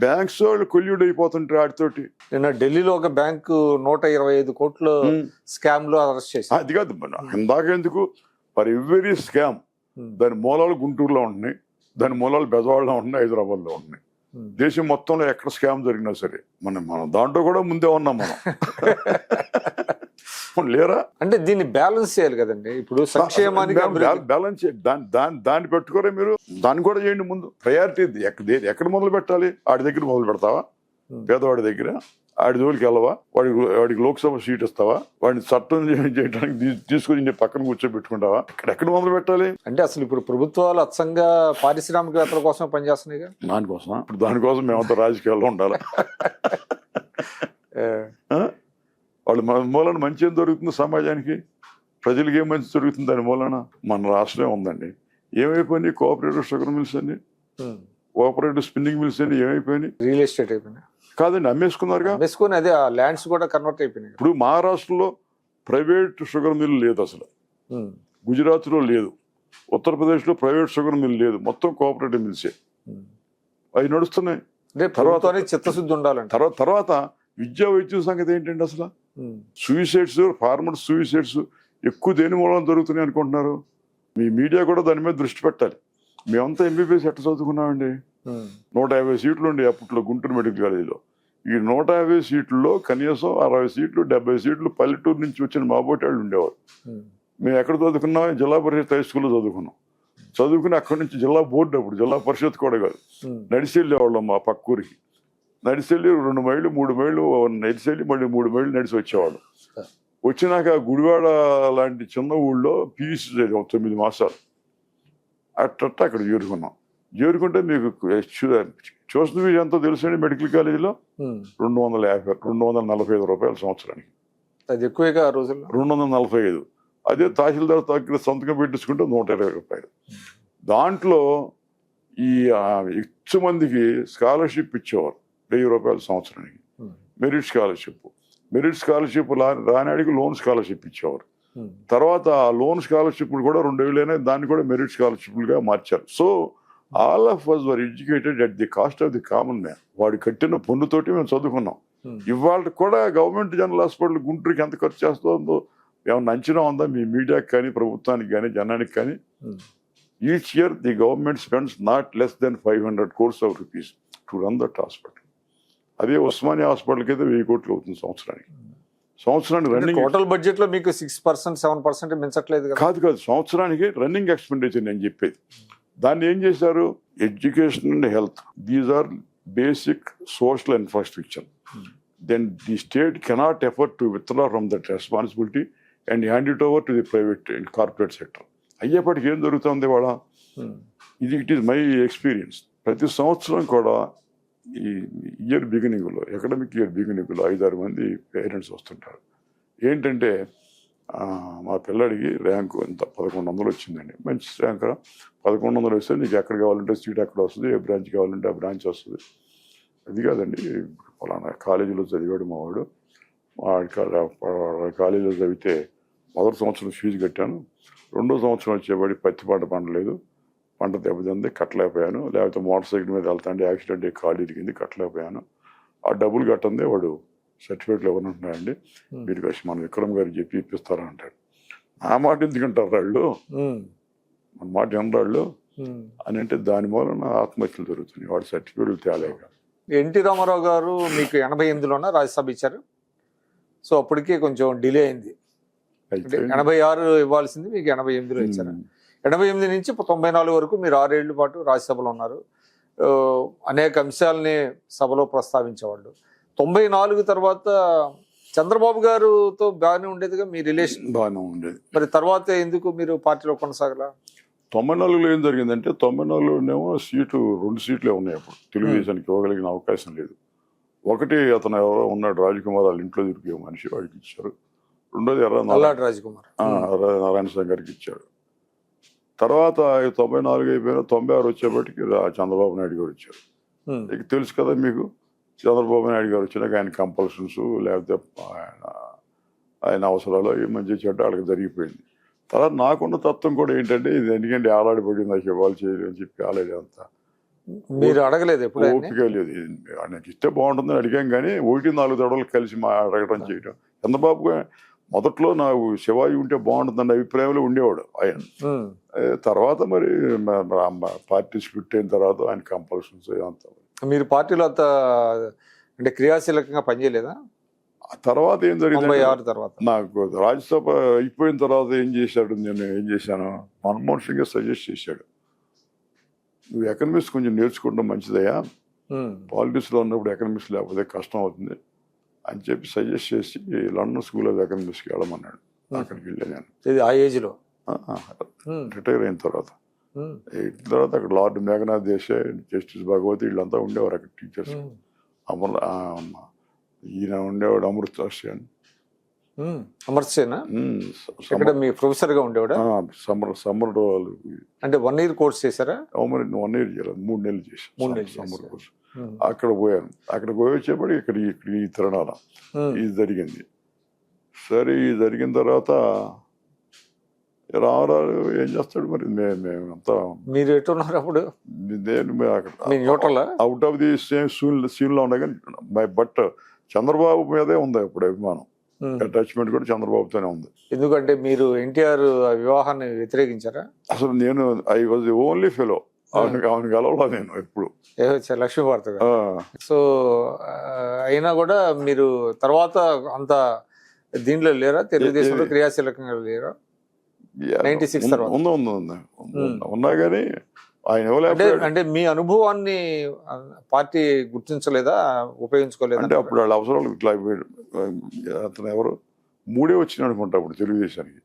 బ్యాంక్స్ వాళ్ళు కొల్యూడ్ అయిపోతుంటారు వాటితోటి. నిన్న ఢిల్లీలో ఒక బ్యాంకు 125 కోట్ల స్కామ్ లో అరెస్ట్ చేసి. అది కాదు ఇందాక ఎందుకు, ఫర్ ఎవ్రీ స్కామ్ దాని మూలాలు గుంటూరులో ఉంటున్నాయి, దాని మూలాలు బెజవాడలో ఉంటున్నాయి, హైదరాబాద్లో ఉంటున్నాయి. దేశం మొత్తంలో ఎక్కడ స్కామ్ జరిగినా సరే మనం దాంట్లో కూడా ముందే ఉన్నాం మనం. లేరా అంటే దీన్ని బ్యాలెన్స్ చేయాలి కదండి. ఇప్పుడు సంక్షేమానికి బ్యాలెన్స్ దాన్ని పెట్టుకోరే మీరు. దాన్ని కూడా చేయండి ముందు. ప్రయారిటీ ఎక్కడ మొదలు పెట్టాలి? వాడి దగ్గర మొదలు పెడతావా? పేదవాడి దగ్గర ఆడి జోలికి వెళ్ళవా? వాడికి లోక్సభ సీట్ ఇస్తావా? వాడిని చట్టం చేయడానికి తీసుకుని పక్కన కూర్చోబెట్టుకుంటావా? ఎక్కడ మొదలు పెట్టాలి అంటే అసలు ఇప్పుడు ప్రభుత్వాలు అచ్చంగా పారిశ్రామికవేత్తల కోసం పనిచేస్తున్నాయి. దానికోసం ఇప్పుడు దానికోసం మేమంతా రాజకీయాల్లో ఉండాలి. వాళ్ళ మూలన మంచి ఏం దొరుకుతుంది సమాజానికి? ప్రజలకి ఏం మంచి దొరుకుతుంది దాని మూలన? మన రాష్ట్రమే ఉందండి. ఏమైపోయినాయి? కోఆపరేటివ్ షుగర్ మిల్స్ అని, కోఆపరేటివ్ స్పిన్నింగ్ మిల్స్ అని ఏమైపోయినాయి? రియల్ ఎస్టేట్ అయిపోయినాయి కాదండి, అమ్మేసుకున్నారుగా. అమ్మేసుకుని అదే ఆ ల్యాండ్స్ కూడా కన్వర్ట్ అయిపోయినాయి. ఇప్పుడు మహారాష్ట్రలో ప్రైవేట్ షుగర్ మిల్ లేదు అసలు, గుజరాత్లో లేదు, ఉత్తరప్రదేశ్లో ప్రైవేట్ షుగర్ మిల్ లేదు, మొత్తం కోఆపరేటివ్ మిల్సే. అవి నడుస్తున్నాయి. తర్వాత చిత్తశుద్ధి ఉండాలండి. తర్వాత విద్యా వైద్యం సంగతి ఏంటండి అసలు? సూయిసైడ్స్, ఫార్మర్స్ సూయిసైడ్స్ ఎక్కువ దేని మూలం దొరుకుతున్నాయి అనుకుంటున్నారు? మీ మీడియా కూడా దాని మీద దృష్టి పెట్టాలి. మేమంతా ఎంబీబీఎస్ ఎట్ట చదువుకున్నామండి? 150 సీట్లు ఉండే అప్పట్లో గుంటూరు మెడికల్ కాలేజీలో. ఈ 150 సీట్లలో కనీసం 60 సీట్లు 70 సీట్లు పల్లెటూరు నుంచి వచ్చిన మాబోటి వాళ్ళు ఉండేవారు. మేము ఎక్కడ చదువుకున్నాం? జిల్లా పరిషత్ హై స్కూల్లో చదువుకుని అక్కడి నుంచి జిల్లా బోర్డు, అప్పుడు జిల్లా పరిషత్ కూడా కాదు, నడిచి వెళ్ళేవాళ్ళం మా పక్క ఊరికి. నడిచి వెళ్ళి 2 మైళ్ళు 3 మైళ్ళు నడిచి వెళ్ళి మళ్ళీ 3 మైళ్ళు నడిచి వచ్చేవాడు. వచ్చినాక గుడివాడ లాంటి చిన్న ఊళ్ళో పీయూసీ చదివాం 9 మాసాలు. అట్ట అక్కడ చేరుకుంటే మీకు చూసిన మీరు ఎంతో తెలుసండి, మెడికల్ కాలేజీలో 245 రూపాయలు సంవత్సరానికి. అది ఎక్కువగా ఆ రోజుల్లో 245. అదే తహసీల్దార్ దగ్గర సంతకం పెట్టించుకుంటే 120 రూపాయలు. దాంట్లో ఈ ఎక్కువ మందికి స్కాలర్షిప్ ఇచ్చేవారు 1000 రూపాయలు సంవత్సరానికి. మెరిట్ స్కాలర్షిప్ రానాడికి లోన్ స్కాలర్షిప్ ఇచ్చేవారు. తర్వాత ఆ లోన్ స్కాలర్షిప్ కూడా 2000 అయినా దాన్ని కూడా మెరిట్ స్కాలర్షిప్లుగా మార్చారు. So all of us were educated at the cost of the common man. వాడు కట్టిన పన్నుతోటి మేము చదువుకున్నాం. ఇవాళ కూడా గవర్నమెంట్ జనరల్ హాస్పిటల్ గుంటూరుకి ఎంత ఖర్చు చేస్తుందో ఏమన్నా అంచనా ఉందా మీ మీడియాకి కానీ, ప్రభుత్వానికి కానీ, జనానికి కానీ? Each year the government spends not less than 500 crores of rupees to run that hospital. అదే ఉస్మానియా హాస్పిటల్కి అయితే 1000 కోట్లు అవుతుంది సంవత్సరానికి రన్నింగ్. టోటల్ బడ్జెట్ లో మీకు 6% 7% మించట్లేదు కాదు. సంవత్సరానికి రన్నింగ్ ఎక్స్పెండిచర్ నేను చెప్పేది. దాన్ని ఏం చేశారు? Education and health, these are basic social infrastructure. Then the state cannot afford to withdraw from that responsibility and hand it over to the private and corporate sector. అయ్యేపటికి ఏం జరుగుతుంది వాళ్ళ? It is my experience. ప్రతి సంవత్సరం కూడా ఈ year బిగినింగ్లో, academic year బిగినింగ్లో 5-6 మంది పేరెంట్స్ వస్తుంటారు. ఏంటంటే మా పిల్లడికి ర్యాంకు ఎంత 1100 వచ్చిందండి, మంచి ర్యాంక్. 1100 వస్తే నీకు ఎక్కడ కావాలంటే సీట్ అక్కడ వస్తుంది, ఏ బ్రాంచ్ కావాలంటే ఆ బ్రాంచ్ వస్తుంది. అది కాదండి, ఫలానా కాలేజీలో చదివాడు మా వాడు, కాలేజీలో చదివితే మొదటి సంవత్సరం ఫీజు కట్టాను, 2వ సంవత్సరం వచ్చేవాడి పత్తి పండలేదు, పంట దెబ్బతింది, కట్టలేకపోయాను. లేకపోతే మోటార్ సైకిల్ మీద వెళ్తాండి, యాక్సిడెంట్ అయ్యి కాలు ఇరిగింది, కట్టలేకపోయాను. ఆ డబ్బులు కట్టందే వాడు సర్టిఫికేట్లు ఎవరంటున్నాయండి, మీరు కలిసి మన విక్రమ్ గారికి చెప్పి ఇప్పిస్తారా అంటాడు. ఆ మాట ఎందుకంటారు వాళ్ళు, మన మాట ఎనరాళ్ళు అని అంటే దాని మూలన ఆత్మహత్యలు జరుగుతున్నాయి వాడు సర్టిఫికేట్లు తేలేక. ఎన్టీ రామారావు గారు మీకు 88లోనే రాజ్యసభ ఇచ్చారు. సో అప్పటికే కొంచెం డిలే అయింది. 86 ఇవ్వాల్సింది మీకు 88లో ఇచ్చారు. 88 నుంచి 94 వరకు మీరు 6 ఏళ్ల పాటు రాజ్యసభలో ఉన్నారు. అనేక అంశాలని సభలో ప్రస్తావించేవాళ్ళు. 94 తర్వాత చంద్రబాబు గారితో బాగానే ఉండేదిగా మీ రిలేషన్? బాగానే ఉండేది. మరి తర్వాత ఎందుకు మీరు పార్టీలో కొనసాగలా? 94లో ఏం జరిగిందంటే 94లోనేమో సీటు 2 సీట్లే ఉన్నాయి అప్పుడు తెలుగుదేశానికి ఇవ్వగలిగిన అవకాశం లేదు. ఒకటి అతను ఎవరో ఉన్నాడు రాజకుమార్ వాళ్ళ ఇంట్లో దొరికే మనిషి వాడికి ఇచ్చారు. రెండోది అల్లాటి రాజకుమార్ నారాయణ శంకర్కి ఇచ్చాడు. తర్వాత 94 అయిపోయినా 96 వచ్చేప్పటికి చంద్రబాబు నాయుడు గారు వచ్చారు. ఇక తెలుసు కదా మీకు, చంద్రబాబు నాయుడు గారు వచ్చినాక ఆయన కంపల్షన్స్ లేకపోతే ఆయన అవసరాలు ఈ మంచి చెడ్డ వాళ్ళకి జరిగిపోయింది. తర్వాత నాకున్న తత్వం కూడా ఏంటంటే ఇది ఎందుకంటే ఆలాడిపడింది నాకు ఇవ్వాలి చేయలేదు అని చెప్పి ఆలాడి అంతా మీరు అడగలేదు ఎప్పుడు ఓపిక లేదు. నాకు ఇస్తే బాగుంటుందని అడిగాం కానీ 1-4 తడవలు కలిసి మా అడగడం చేయడం. చంద్రబాబు మొదట్లో నాకు శివాజీ ఉంటే బాగుంటుందన్న అభిప్రాయంలో ఉండేవాడు ఆయన. తర్వాత మరి పార్టీ స్ప్లిట్ అయిన తర్వాత ఆయన కంపల్షన్స్ అంతా. మీరు పార్టీలో అంత అంటే క్రియాశీలకంగా పనిచేయలేదా? తర్వాత ఏం జరిగింది, తర్వాత నాకు రాజ్యసభ అయిపోయిన తర్వాత ఏం చేశాడు, నేను ఏం చేశాను, మన్మోహన్ సింగ్ సజెస్ట్ చేశాడు, నువ్వు ఎకనమిక్స్ కొంచెం నేర్చుకుంటాం మంచిదయ్యా, పాలిటిక్స్లో ఉన్నప్పుడు ఎకనమిక్స్ లేకపోతే కష్టం అవుతుంది అని చెప్పి సజెస్ట్ చేసి లండన్ స్కూల్ ఆఫ్ ఎకనమిక్స్కి వెళ్ళమన్నాడు. అక్కడికి వెళ్ళాను నేను ఆ ఏజ్లో రిటైర్ అయిన తర్వాత. అక్కడ లార్డ్ మేఘనాథ్ దేశాయ్, జస్టిస్ భగవతి వీళ్ళంతా ఉండేవారు అక్కడ టీచర్స్. ఈయన ఉండేవాడు అమృత్ సేన్. అమర్త్ సేన్ ఇక్కడ మీ ప్రొఫెసర్ గా ఉండేవాడా? సమ్మర్ అంటే 1 year కోర్స్ చేశారా? 1 year చేయలేదు, 3 నెలలు చేశాను సమ్మర్ కోర్స్. అక్కడ పోయాను. అక్కడ పోయి వచ్చేప్పటికి ఇక్కడ ఈ తిరణాల ఇది జరిగింది. సరే ఇది జరిగిన తర్వాత రామారావు ఏం చేస్తాడు మరి, మేమంతా మీరు ఎట్టున్నారు అప్పుడు? నేను అక్కడ out of the same scene లో ఉన్నా కానీ బట్ చంద్రబాబు మీదే ఉంది ఇప్పుడు అభిమానం, అటాచ్మెంట్ కూడా చంద్రబాబుతోనే ఉంది. ఎందుకంటే మీరు ఎన్టీఆర్ వివాహాన్ని వ్యతిరేకించారా? అసలు నేను I was the only fellow, ఆమెను గెలవలా నేను ఎప్పుడు, లక్ష్మీభారతి. సో అయినా కూడా మీరు తర్వాత అంత దీంట్లో లేరా, తెలుగుదేశంలో క్రియాశీలకంగా లేరా? 96 తర్వాత ఉన్నా కానీ ఆయన ఇవ్వలేదు. అంటే మీ అనుభవాన్ని పార్టీ గుర్తించలేదా, ఉపయోగించుకోలేదా? అంటే అప్పుడు వాళ్ళ అవసరాలు ఇట్లా అతను ఎవరు 3 వచ్చిన అనుకుంటా అప్పుడు తెలుగుదేశానికి.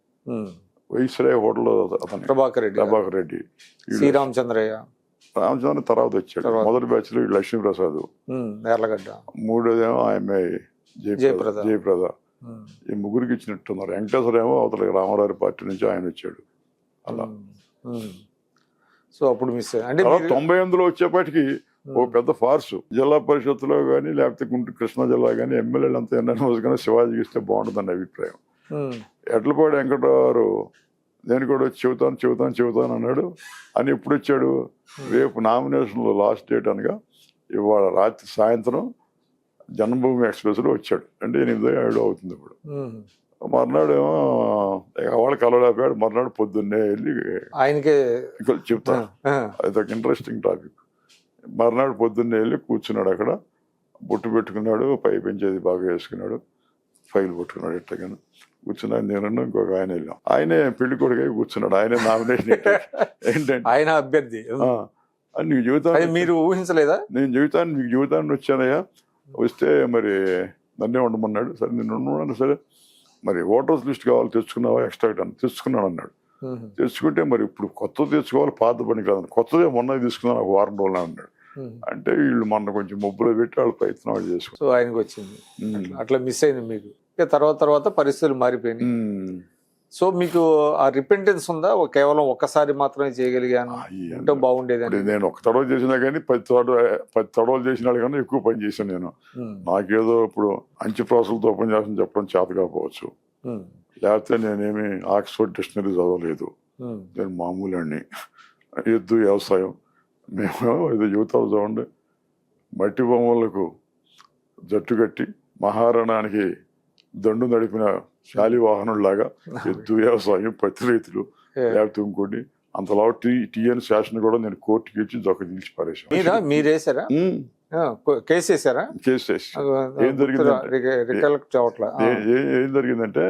వైస్రాయ్ హోటల్ అతను ప్రభాకర్ రెడ్డి, శ్రీరామచంద్రయ్య తర్వాత వచ్చాడు. మొదటి బ్యాచ్ లో లక్ష్మీప్రసాద్, ఎర్లగడ్డ. మూడోదేమో ఆమె జయప్రద. ఈ ముగ్గురికి ఇచ్చినట్టున్నారు. వెంకటేశ్వర ఏమో అవతల రామారావు పార్టీ నుంచి ఆయన వచ్చాడు. అలా సో అప్పుడు మిస్ అంటే 98లో వచ్చేప్పటికి ఓ పెద్ద ఫార్స్. జిల్లా పరిషత్తులో కానీ లేకపోతే గుంటూరు కృష్ణా జిల్లా కానీ ఎమ్మెల్యేలు అంతా ఎన్నో కానీ శివాజీకి ఇస్తే బాగుంటుందని అభిప్రాయం. ఎడ్లపాడి వెంకటరావు నేను కూడా వచ్చి చెబుతాను అన్నాడు. అని ఎప్పుడు వచ్చాడు, రేపు నామినేషన్లో లాస్ట్ డేట్ అనగా ఇవాళ రాత్రి సాయంత్రం జన్మభూమి ఎక్స్ప్రెస్లో వచ్చాడు. అంటే 8-7 అవుతుంది ఇప్పుడు. మర్నాడు ఏమో వాళ్ళు కలవలేకపోయాడు. మర్నాడు పొద్దున్నే వెళ్ళి ఆయనకే చెప్తాను, అదొక ఇంట్రెస్టింగ్ టాపిక్. మర్నాడు పొద్దున్నే వెళ్ళి కూర్చున్నాడు అక్కడ, బొట్టు పెట్టుకున్నాడు, పై పెంచేది బాగా వేసుకున్నాడు, ఫైల్ పట్టుకున్నాడు. ఎట్టగాను కూర్చున్నాడు. నేను ఇంకొక ఆయన వెళ్ళాం. ఆయనే పెళ్లి కొడుకై కూర్చున్నాడు. ఆయనే నామినేషన్ ఏంటంటే ఆయన అభ్యర్థి. నీకు జీవితాన్ని మీరు ఊహించలేదా? నేను మీకు జీవితాన్ని వచ్చానయ్యా, వస్తే మరి నన్నే ఉండమన్నాడు. సరే నేను ఉండమన్నాను. సరే మరి ఓటర్స్ లిస్ట్ కావాలి, తెచ్చుకున్నావా, ఎక్స్ట్రా తెచ్చుకున్నాను అన్నాడు. తెచ్చుకుంటే మరి ఇప్పుడు కొత్తది తెచ్చుకోవాలి, పాత పని కాదని, కొత్తదే మొన్న తీసుకున్నాను, ఒక వారం రోజులు అన్నాడు. అంటే వీళ్ళు మొన్న కొంచెం మొబ్బులో పెట్టి వాళ్ళ ప్రయత్నం వాళ్ళు చేసుకున్నారు. సో ఆయనకు వచ్చింది, అట్లా మిస్ అయింది మీకు. తర్వాత పరిస్థితులు మారిపోయినాయి. సో మీకు ఆ రిపెంటెన్స్ ఉందా, కేవలం ఒక్కసారి మాత్రమే చేయగలిగాను అంటే బాగుండేది? నేను ఒక తడవ చేసినా కానీ 10 తడవలు చేసిన వాళ్ళకన్నా ఎక్కువ పని చేశాను నేను. నాకేదో ఇప్పుడు అంచె ప్రాసలతో పని చేస్తాను చెప్పడం చేత కాకపోవచ్చు, లేకపోతే నేనేమి ఆక్స్ఫర్డ్ డిక్షనరీ చదవలేదు, నేను మామూలు అండి. ఎద్దు వ్యవసాయం, మేము ఇది యువతలు చూడండి, మట్టి బొమ్మలకు జట్టు కట్టి మహారణానికి దండు నడిపిన శాలివాహనులాగా ఎద్దు వ్యవసాయం, పత్తి రైతులు, లేకపోతే ఇంకోటి అంతలా టీఎన్ శాసన కూడా నేను కోర్టుకి ఇచ్చి దొక్క తీసి పారేసాను. మీరేసారా? కేసు వేసారా? కేసు వేసి ఏం జరిగిందంటే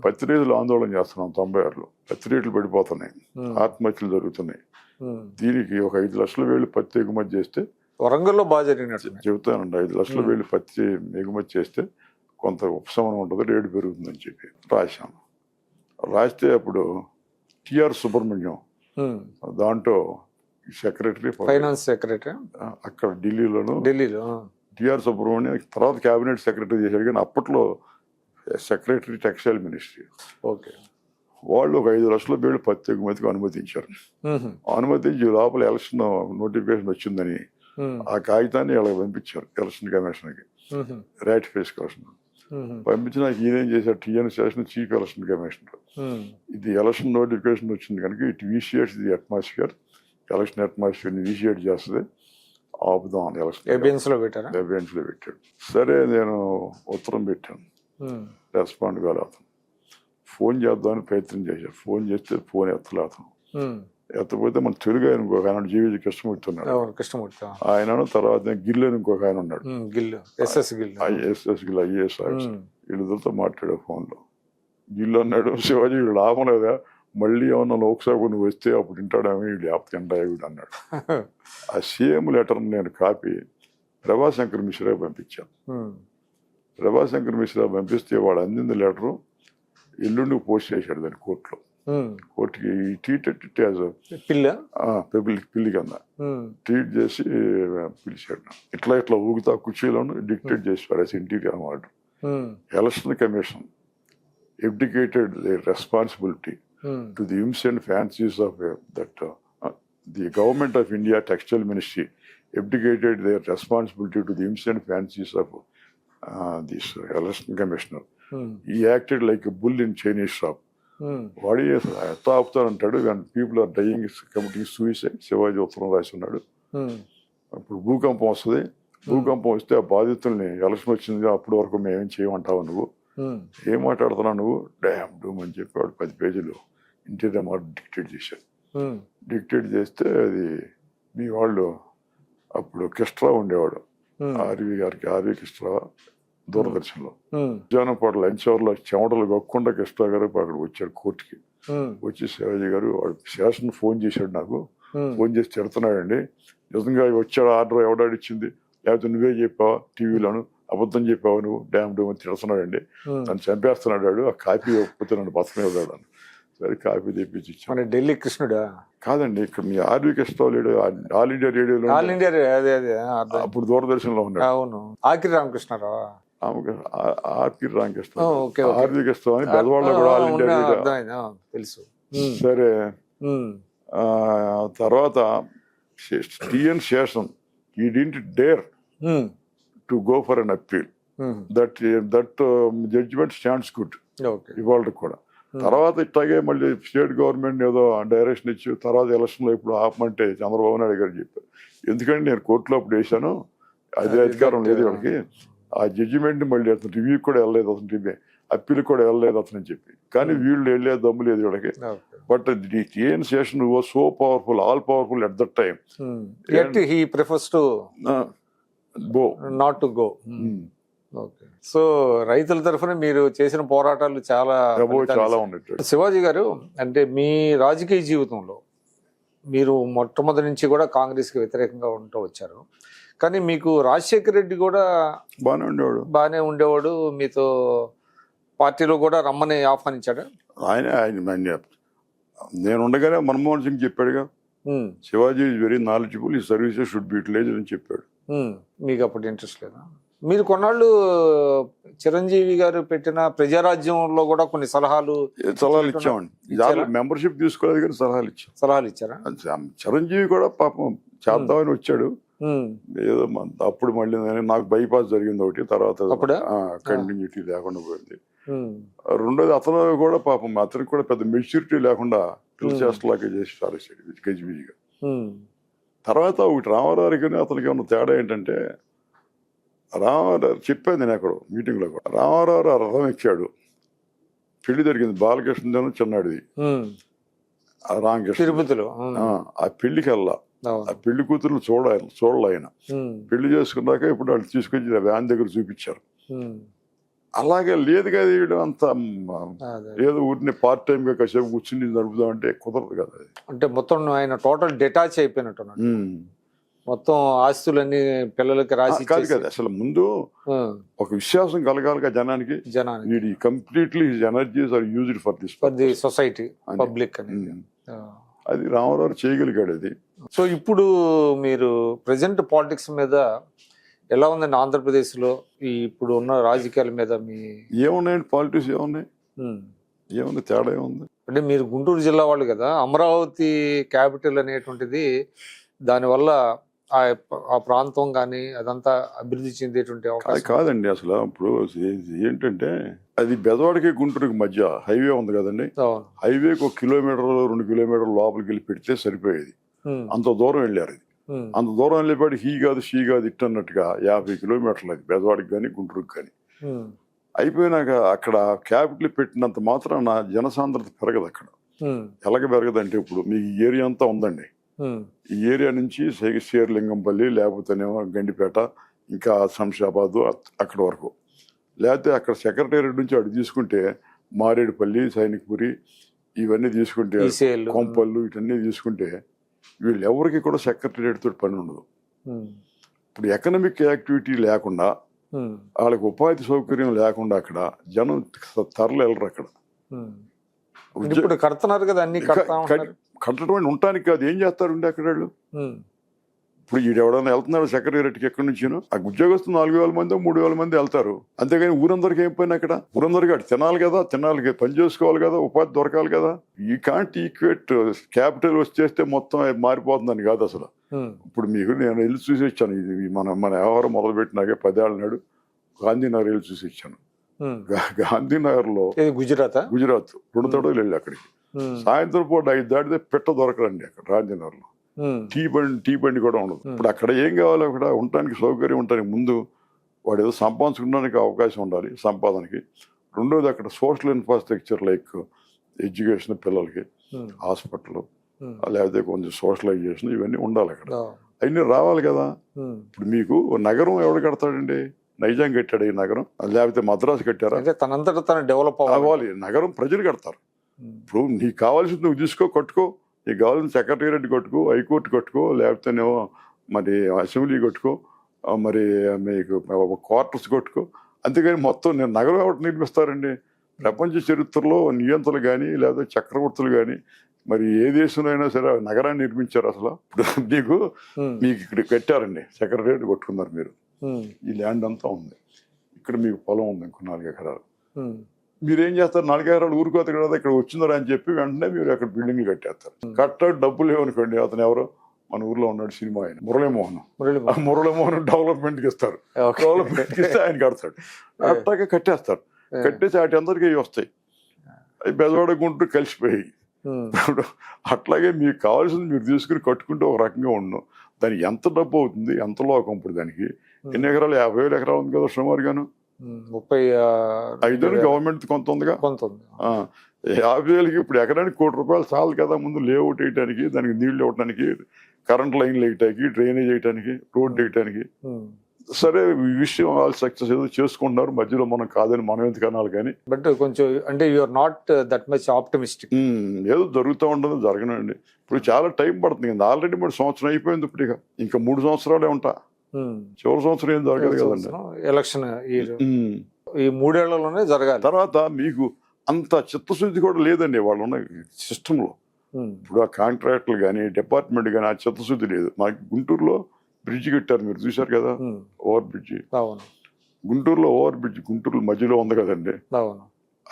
పత్తి రైతులు ఆందోళన చేస్తున్నాం. 96లో పత్తి రేట్లు పడిపోతున్నాయి, ఆత్మహత్యలు జరుగుతున్నాయి. దీనికి ఒక 5 లక్షల వేలు పత్తి ఎగుమతి చేస్తే, వరంగల్లో బాగా జరిగినట్టు చెబుతానండి, 5 లక్షల వేలు పత్తి ఎగుమతి చేస్తే కొంత ఉపశమనం ఉంటుంది, రేటు పెరుగుతుందని చెప్పి రాశాను. రాస్తే అప్పుడు టిఆర్ సుబ్రహ్మణ్యం దాంట్లో సెక్రటరీ ఫైనాన్స్ సెక్రటరీ అక్కడ ఢిల్లీలోను ఢిల్లీలో. టిఆర్ సుబ్రహ్మణ్యం తర్వాత క్యాబినెట్ సెక్రటరీ చేశాడు, కానీ అప్పట్లో సెక్రటరీ టెక్స్టైల్ మినిస్ట్రీ. ఓకే. వాళ్ళు ఒక 5 లక్షల బేళ్ళు పత్తి ఎగుమతికి అనుమతించారు. అనుమతించి లోపల ఎలక్షన్ నోటిఫికేషన్ వచ్చిందని ఆ కాగితాన్ని వాళ్ళకి పంపించారు ఎలక్షన్ కమిషన్కి, రాటిఫికేషన్ పంపించి నాకు ఈయనేం చేశారు, TN Seshan chief election commissioner, ఇది ఎలక్షన్ నోటిఫికేషన్ వచ్చింది కనుక it vitiates the atmosphere, election అట్మాస్ఫియర్ని విషియేట్ చేస్తుంది, ఆపుదాం అని ఎలక్షన్ ఎబియన్స్ లో పెట్టారా? ఎవిడెన్స్ లో పెట్టాడు. సరే నేను ఉత్తరం పెట్టాను, రెస్పాండ్ కాలేదు అతను. ఫోన్ చేద్దామని ప్రయత్నం చేశారు, ఫోన్ చేస్తే ఫోన్ ఎత్తలే అతను. ఎత్తపోతే మన తెలుగు ఆయన ఇంకొక ఆయన జీవీజీ కృష్ణమూర్తి ఉన్నాడు, ఆయన తర్వాత గిల్లు అని ఇంకొక ఆయన ఉన్నాడు, ఎస్ఎస్ గిల్ ఐఏఎస్ వీళ్ళిద్దరితో మాట్లాడే ఫోన్లో. గిల్లు అన్నాడు, శివాజీ వీళ్ళు లాభం లేదా, మళ్ళీ ఏమన్నా లోక్సభకు నువ్వు వస్తే అప్పుడు వింటాడేమో, వీళ్ళు లేకపోతే వీడు అన్నాడు. ఆ సేమ్ లెటర్ నేను కాపీ ప్రభాశంకర్ మిశ్రా పంపించాను. ప్రభాశంకర్ మిశ్రా పంపిస్తే వాడు అందింది లెటరు ఎల్లుండి పోస్ట్ చేశాడు దాన్ని కోర్టులో. కోర్టుకి పిల్లి కింద ట్వీట్ చేసి పిలిచాడు. ఇట్లా ఇట్లా ఊగుతా కుర్చీలోను డిక్టేట్ చేశారు యాజ్ ఇంటీరియర్ అన్నమాట. Election commission abdicated their responsibility to the whims and fancies of the government of India textile ministry abdicated their responsibility to the whims and fancies of this election commissioner. He acted like a bull in Chinese shop. వాడి ఎత్తా ఆపుతానంటాడు, when people are dying committing suicide. Shivaji ఉత్తరం రాసి ఉన్నాడు. అప్పుడు భూకంపం వస్తుంది, భూకంపం వస్తే ఆ బాధితుల్ని ఎలక్షన్ వచ్చింది అప్పటి వరకు మేమేం చేయమంటావు నువ్వు, ఏం మాట్లాడుతున్నావు నువ్వు, డ్యామ్ డూమ్ అని చెప్పి వాడు 10 పేజీలు ఇంటీరియర్ మాట డిక్టేట్ చేశాడు. డిక్టేట్ చేస్తే అది మీ వాళ్ళు అప్పుడు కిస్ట్రా ఉండేవాడు, ఆర్వి కిస్ట్రా దూరదర్శన్లో జానపాడు లంచ్ అవర్లో చెమటలు గొక్కకుండా కిస్ట్రా గారు అక్కడికి వచ్చాడు కోర్టుకి. వచ్చి శివాజీ గారు వాడు శాసన ఫోన్ చేశాడు నాకు, ఫోన్ చేసి తిడుతున్నాడండి, నిజంగా వచ్చాడు ఆర్డర్ ఎవడాడిచ్చింది, లేకపోతే నువ్వే చెప్పావా టీవీలోను, అబద్ధం చెప్పావు నువ్వు, డ్యామ్ డూమ్ అని తిడుతున్నాడండి, నన్ను చంపేస్తున్నాడు, ఆ కాపీ ఇవ్వకపోతే నన్ను బతకనివ్వడాడు అని. సరే కాపీ తెప్పించి ఇచ్చాను. ఢిల్లీ కృష్ణుడా కాదండి, ఇక్కడ మీ ఆర్వి కృష్ణ లేడు, ఆల్ ఇండియా రేడియోలో, ఆల్ ఇండియా అప్పుడు దూరదర్శన్లో ఉన్నాడు. అవును, ఆకిరి రామకృష్ణరావు, ఆర్పి రామకృష్ణ, ఆర్వి కృష్ణ అని పెద్దవాళ్ళు కూడా ఆల్ ఇండియా రేడియో తెలుసు. సరే తర్వాత TN Seshan he didn't dare to go for an appeal. That judgment stands good. ఇవాళ కూడా. తర్వాత ఇట్లాగే మళ్ళీ స్టేట్ గవర్నమెంట్ ఏదో డైరెక్షన్ ఇచ్చి తర్వాత ఎలక్షన్లో ఇప్పుడు ఆపమంటే చంద్రబాబు నాయుడు గారు చెప్పారు. ఎందుకంటే నేను కోర్టులో అప్పుడు వేసాను, అదే అధికారం లేదు వాళ్ళకి, ఆ జడ్జిమెంట్ మళ్ళీ అతను రివ్యూ కూడా వెళ్ళలేదు, అతను రివ్యూ అప్పీల్ కూడా వెళ్ళలేదు అతను చెప్పి, కానీ వీళ్ళు వెళ్ళే దమ్ము లేదు వీళ్ళకి. But the TN Seshan was so powerful, all powerful at that time. he prefers to go, not to go. Okay. So రైతుల తరఫున మీరు చేసిన పోరాటాలు చాలా ఉన్నాయి. శివాజీ గారు, అంటే మీ రాజకీయ జీవితంలో మీరు మొట్టమొదటి నుంచి కూడా కాంగ్రెస్ కి వ్యతిరేకంగా ఉంటూ వచ్చారు, కానీ మీకు రాజశేఖర రెడ్డి కూడా బాగానే ఉండేవాడు, మీతో పార్టీలో కూడా రమ్మని ఆహ్వానించాడు. ఆయన నేను ఉండగానే మన్మోహన్ సింగ్ చెప్పాడుగా, శివాజీ ఈజ్ వెరీ నాలెడ్జబుల్, ఈ సర్వీసెస్ షుడ్ బి యూటిలైజ్డ్ అని చెప్పాడు. మీకు అప్పుడు ఇంట్రెస్ట్ లేదా? మీరు కొన్నాళ్ళు చిరంజీవి గారు పెట్టిన ప్రజారాజ్యంలో కూడా కొన్ని సలహాలు ఇచ్చామండి. మెంబర్షిప్ తీసుకోలేదు కానీ సలహాలు ఇచ్చారా? చిరంజీవి కూడా పాపం చేద్దామని వచ్చాడు, ఏదో అప్పుడు మళ్ళీ నాకు బైపాస్ జరిగింది ఒకటి, తర్వాత కంటిన్యూటీ లేకుండా పోయింది. రెండోది అతను కూడా పాపం అతనికి కూడా పెద్ద మెచ్యూరిటీ లేకుండా పిలిచేస్తలాగా చేసి సారేసాడు గజిబిజిగా. తర్వాత ఒకటి రామారావుకి అతనికి ఉన్న తేడా ఏంటంటే, రామారావు చెప్పాను నేను అక్కడ మీటింగ్ లో కూడా, రామారావు రథం ఎక్కాడు, పెళ్లి జరిగింది బాలకృష్ణ చిన్నాడిది రామకృష్ణ తిరుపతిలో. ఆ పెళ్లికి వెళ్ళా, ఆ పెళ్లి కూతురు చూడాలి ఆయన. పెళ్లి చేసుకున్నాక ఇప్పుడు వాళ్ళు తీసుకొచ్చి వ్యాన్ దగ్గర చూపించారు. అలాగే లేదు కదా, వీడు అంత ఏదో ఊరిని పార్ట్ టైం గా కాసేపు కూర్చుని నడుపుదాం అంటే కుదరదు కదా. అంటే మొత్తం ఆయన టోటల్ డిటాచ్ అయిపోయినట్టున్నాడు, మొత్తం ఆస్తులన్నీ పిల్లలకి రాసి కాదు కదా. అసలు ముందు ఒక విశ్వాసం కలగాలిగా జనానికి, completely his energies are used for the society, public. అది రామారావు చేయగలిగాడు అది. సో ఇప్పుడు మీరు ప్రజెంట్ పాలిటిక్స్ మీద ఎలా ఉందండి ఆంధ్రప్రదేశ్లో ఈ ఇప్పుడు ఉన్న రాజకీయాల మీద మీ ఏమున్నాయండి పాలిటిక్స్ ఏమున్నాయి, ఉమ్. ఏముంది తేడా ఏముంది? అంటే మీరు గుంటూరు జిల్లా వాళ్ళు కదా, అమరావతి క్యాపిటల్ అనేటువంటిది దానివల్ల ఆ ప్రాంతం కానీ అదంతా అభివృద్ధి చెందేటువంటి అది అవకాశం. కాదండి అసలు. ఇప్పుడు ఏంటంటే అది బెదవాడికి గుంటూరుకి మధ్య హైవే ఉంది కదండి. అవును. హైవేకి 1 కిలోమీటర్ 2 కిలోమీటర్ల లోపలికి వెళ్ళి పెడితే సరిపోయేది. ఉమ్. అంత దూరం వెళ్ళారు ఇది. ఉమ్. అంత దూరం వెళ్ళేపాటి హీ కాదు షీ కాదు ఇట్టన్నట్టుగా 50 కిలోమీటర్లు అది బెదవాడికి కానీ గుంటూరుకి కానీ. ఉమ్. అయిపోయినాక అక్కడ క్యాపిటల్ పెట్టినంత మాత్రాన జనసాంద్రత పెరగదు అక్కడ. ఉమ్. ఎలాగ పెరగదంటే ఇప్పుడు మీ ఏరియా అంతా ఉందండి. ఉమ్. ఈ ఏరియా నుంచి శేర్లింగంపల్లి లేకపోతేనేమో గండిపేట ఇంకా శంషాబాదు అక్కడ వరకు, లేకపోతే అక్కడ సెక్రటేరియట్ నుంచి అటు తీసుకుంటే మారేడుపల్లి సైనిక్పురి ఇవన్నీ తీసుకుంటే ఈసీఎల్. కొంపల్లు ఇటన్నీ తీసుకుంటే వీళ్ళు ఎవరికి కూడా సెక్రటేరియట్ తోటి పని ఉండదు. ఉమ్. ఇప్పుడు ఎకనామిక్ యాక్టివిటీ లేకుండా ఉమ్. వాళ్ళకి ఉపాధి సౌకర్యం లేకుండా అక్కడ జనం తరలి వెళ్ళరు అక్కడ. ఉమ్. ఇప్పుడు కడుతున్నారు కదా, అన్ని కడతా ఉన్నారు. కట్టడం ఉండటానికి కాదు, ఏం చేస్తారండి అక్కడ వాళ్ళు? ఉమ్. ఇప్పుడు ఈడు ఎవడన్నా వెళ్తున్నాడు సెక్రటేరియట్కి ఎక్కడి నుంచినో, ఆ ఉద్యోగస్తులు 4,000 మంది 3,000 మంది వెళ్తారు. అంతేగాని ఊరందరికీ ఏం పని అక్కడ? ఊరందరికీ అటు తినాలి కదా, తినాలి పని చేసుకోవాలి కదా, ఉపాధి దొరకాలి కదా. ఈ కాంట్ ఈక్వేట్ క్యాపిటల్ వచ్చేస్తే మొత్తం మారిపోతుందని కాదు అసలు. ఉమ్. ఇప్పుడు మీకు నేను వెళ్ళి చూసి వచ్చాను. ఇది మన వ్యవహారం మొదలుపెట్టినాకే 10 ఏళ్ళ నాడు గాంధీనగర్ వెళ్ళి చూసి వచ్చాను. ఉమ్. గాంధీనగర్లో ఇది గుజరాత్ 2 తడవలు వెళ్ళి అక్కడికి. సాయంత్రం పూట 5 దాటితే పిట్ట దొరకరండి అక్కడ రాజనగర్లో. టీ బండి కూడా ఉండదు. ఇప్పుడు అక్కడ ఏం కావాలి? అక్కడ ఉండటానికి సౌకర్యం ఉండటానికి ముందు వాడు ఏదో సంపాదించుకోవడానికి అవకాశం ఉండాలి సంపాదనకి. రెండోది అక్కడ సోషల్ ఇన్ఫ్రాస్ట్రక్చర్ లైక్ ఎడ్యుకేషన్, పిల్లలకి హాస్పిటల్, లేకపోతే కొంచెం సోషలైజేషన్ ఇవన్నీ ఉండాలి అక్కడ. అవన్నీ రావాలి కదా. ఇప్పుడు మీకు నగరం ఎవడు కడతాడండి? నైజాం కట్టాడు ఈ నగరం, లేకపోతే మద్రాసు కట్టారా? తనంతట తను డెవలప్ అవ్వాలి. నగరం ప్రజలు కడతారు. ఇప్పుడు నీకు కావాల్సింది నువ్వు తీసుకో, కట్టుకో. నీకు కావాల్సిన సెక్రటేరియట్ కట్టుకో, హైకోర్టు కట్టుకో, లేకపోతేనేమో మరి అసెంబ్లీ కట్టుకో, మరి మీకు క్వార్టర్స్ కట్టుకో. అంతేగాని మొత్తం నేను నగరం ఎవరు నిర్మిస్తారండి? ప్రపంచ చరిత్రలో నియంత్రణలు కానీ లేదా చక్రవర్తులు కానీ మరి ఏ దేశంలో అయినా సరే నగరాన్ని నిర్మించారు అసలు? ఇప్పుడు మీకు ఇక్కడ కట్టారండి, సెక్రటేరియట్ కొట్టుకున్నారు మీరు. ఈ ల్యాండ్ అంతా ఉంది, ఇక్కడ మీకు పొలం ఉంది ఇంకో 4 ఎకరాలు. మీరేం చేస్తారు? 4 ఎకరాలు ఊరుకోత కదా, ఇక్కడ వచ్చిందరా అని చెప్పి వెంటనే మీరు అక్కడ బిల్డింగ్లు కట్టేస్తారు. కట్టాడు డబ్బులు లేవనుకోండి, అతను ఎవరో మన ఊర్లో ఉన్నాడు సినిమా ఆయన మురళీమోహన్ డెవలప్మెంట్కి ఇస్తారు. డెవలప్మెంట్కి ఇస్తే ఆయన కడతాడు. అట్టాగే కట్టేస్తారు. కట్టేసి వాటి అందరికీ వస్తాయి. అవి బెదవాడ గుంటూరు కలిసిపోయి. అట్లాగే మీకు కావాల్సింది మీరు తీసుకుని కట్టుకుంటే ఒక రకంగా ఉండను. దానికి ఎంత డబ్బు అవుతుంది, ఎంత లోకం? ఇప్పుడు దానికి ఎన్ని ఎకరాలు? 50,000 ఎకరాలు ఉంది కదా సుమారుగాను. 35 గవర్నమెంట్ కొంత ఉందిగా. 50,000కి ఇప్పుడు ఎకరానికి ₹1,00,00,000 చాలు కదా. ముందు లేఅవుట్ వేయడానికి, దానికి నీళ్లు ఇవ్వడానికి, కరెంట్ లైన్లు వేయటానికి, డ్రైనేజ్ వేయటానికి, రోడ్డు వేయటానికి. సరే, ఈ విషయం వాళ్ళు సక్సెస్ ఏదో చేసుకుంటున్నారు, మధ్యలో మనం కాదని మనం ఎందుకు అనాలి. కానీ బట్ కొంచెం అంటే you're not that much optimistic. ఏదో జరుగుతూ ఉండదు, జరగనండి. ఇప్పుడు చాలా టైం పడుతుంది కదా. ఆల్రెడీ 3 సంవత్సరం అయిపోయింది. ఇప్పుడు ఇంకా 3 సంవత్సరాలే ఉంటా. చివరి సంవత్సరం ఏం జరగదు కదండి. ఎలక్షన్ ఈ 3 ఏళ్లలోనే జరగాలి. తర్వాత మీకు అంత చిత్తశుద్ధి కూడా లేదండి వాళ్ళు ఉన్న సిస్టంలో. ఇప్పుడు ఆ కాంట్రాక్టులు కానీ డిపార్ట్మెంట్ కానీ ఆ చిత్తశుద్ధి లేదు. మాకు గుంటూరులో బ్రిడ్జ్ కట్టారు, మీరు చూశారు కదా, ఓవర్ బ్రిడ్జ్. గుంటూరులో ఓవర్ బ్రిడ్జ్ గుంటూరు మధ్యలో ఉంది కదండి.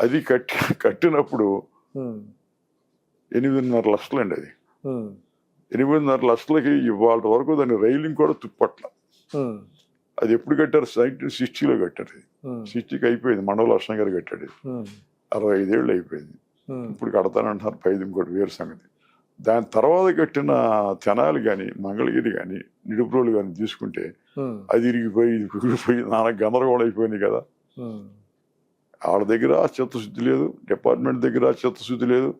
అది కట్టినప్పుడు 8.5 లక్షలు అండి. అది 8.5 లక్షలకి ఇవాళ వరకు దాని రైలింగ్ కూడా తుప్పట్ల. అది ఎప్పుడు కట్టారు? 1960లో కట్టారు. 60కి అయిపోయింది. మండల లక్ష్మణ్ గారు కట్టాడు. 65 ఏళ్ళు అయిపోయింది. ఇప్పుడు కడతానంటున్నారు. 5 ఇంకోటి వేరు సంగతి. దాని తర్వాత కట్టిన తెనాలి కానీ, మంగళగిరి కానీ, నిడుపురోలు కానీ తీసుకుంటే అది ఇరిగిపోయి నాన్న గందరగోళం అయిపోయింది కదా. వాళ్ళ దగ్గర చిత్తశుద్ధి లేదు, డిపార్ట్మెంట్ దగ్గర చిత్తశుద్ధి లేదు.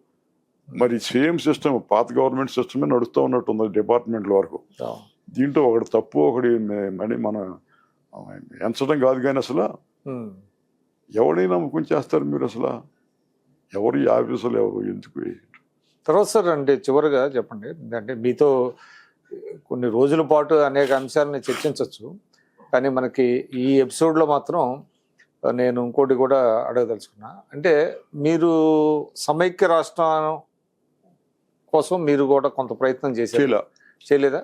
మరి సేమ్ సిస్టమ్ పాత గవర్నమెంట్ సిస్టమే నడుస్తూ ఉన్నట్టు ఉంది డిపార్ట్మెంట్ల వరకు. దీంట్లో ఒకటి తప్పు ఒకటి అని మనం ఎంచడం కాదు. కానీ అసలు ఎవరైనా నమ్ముకుని చేస్తారు మీరు? అసలు ఎవరు ఈ ఆఫీసులు ఎవరు ఎందుకు? తర్వాత సార్ అంటే చివరిగా చెప్పండి, అంటే మీతో కొన్ని రోజుల పాటు అనేక అంశాలను చర్చించవచ్చు, కానీ మనకి ఈ ఎపిసోడ్లో మాత్రం నేను ఇంకోటి కూడా అడగదలుచుకున్నా. అంటే మీరు సమైక్య రాష్ట్రం కోసం మీరు కూడా కొంత ప్రయత్నం చేశారు. చేయలేదా?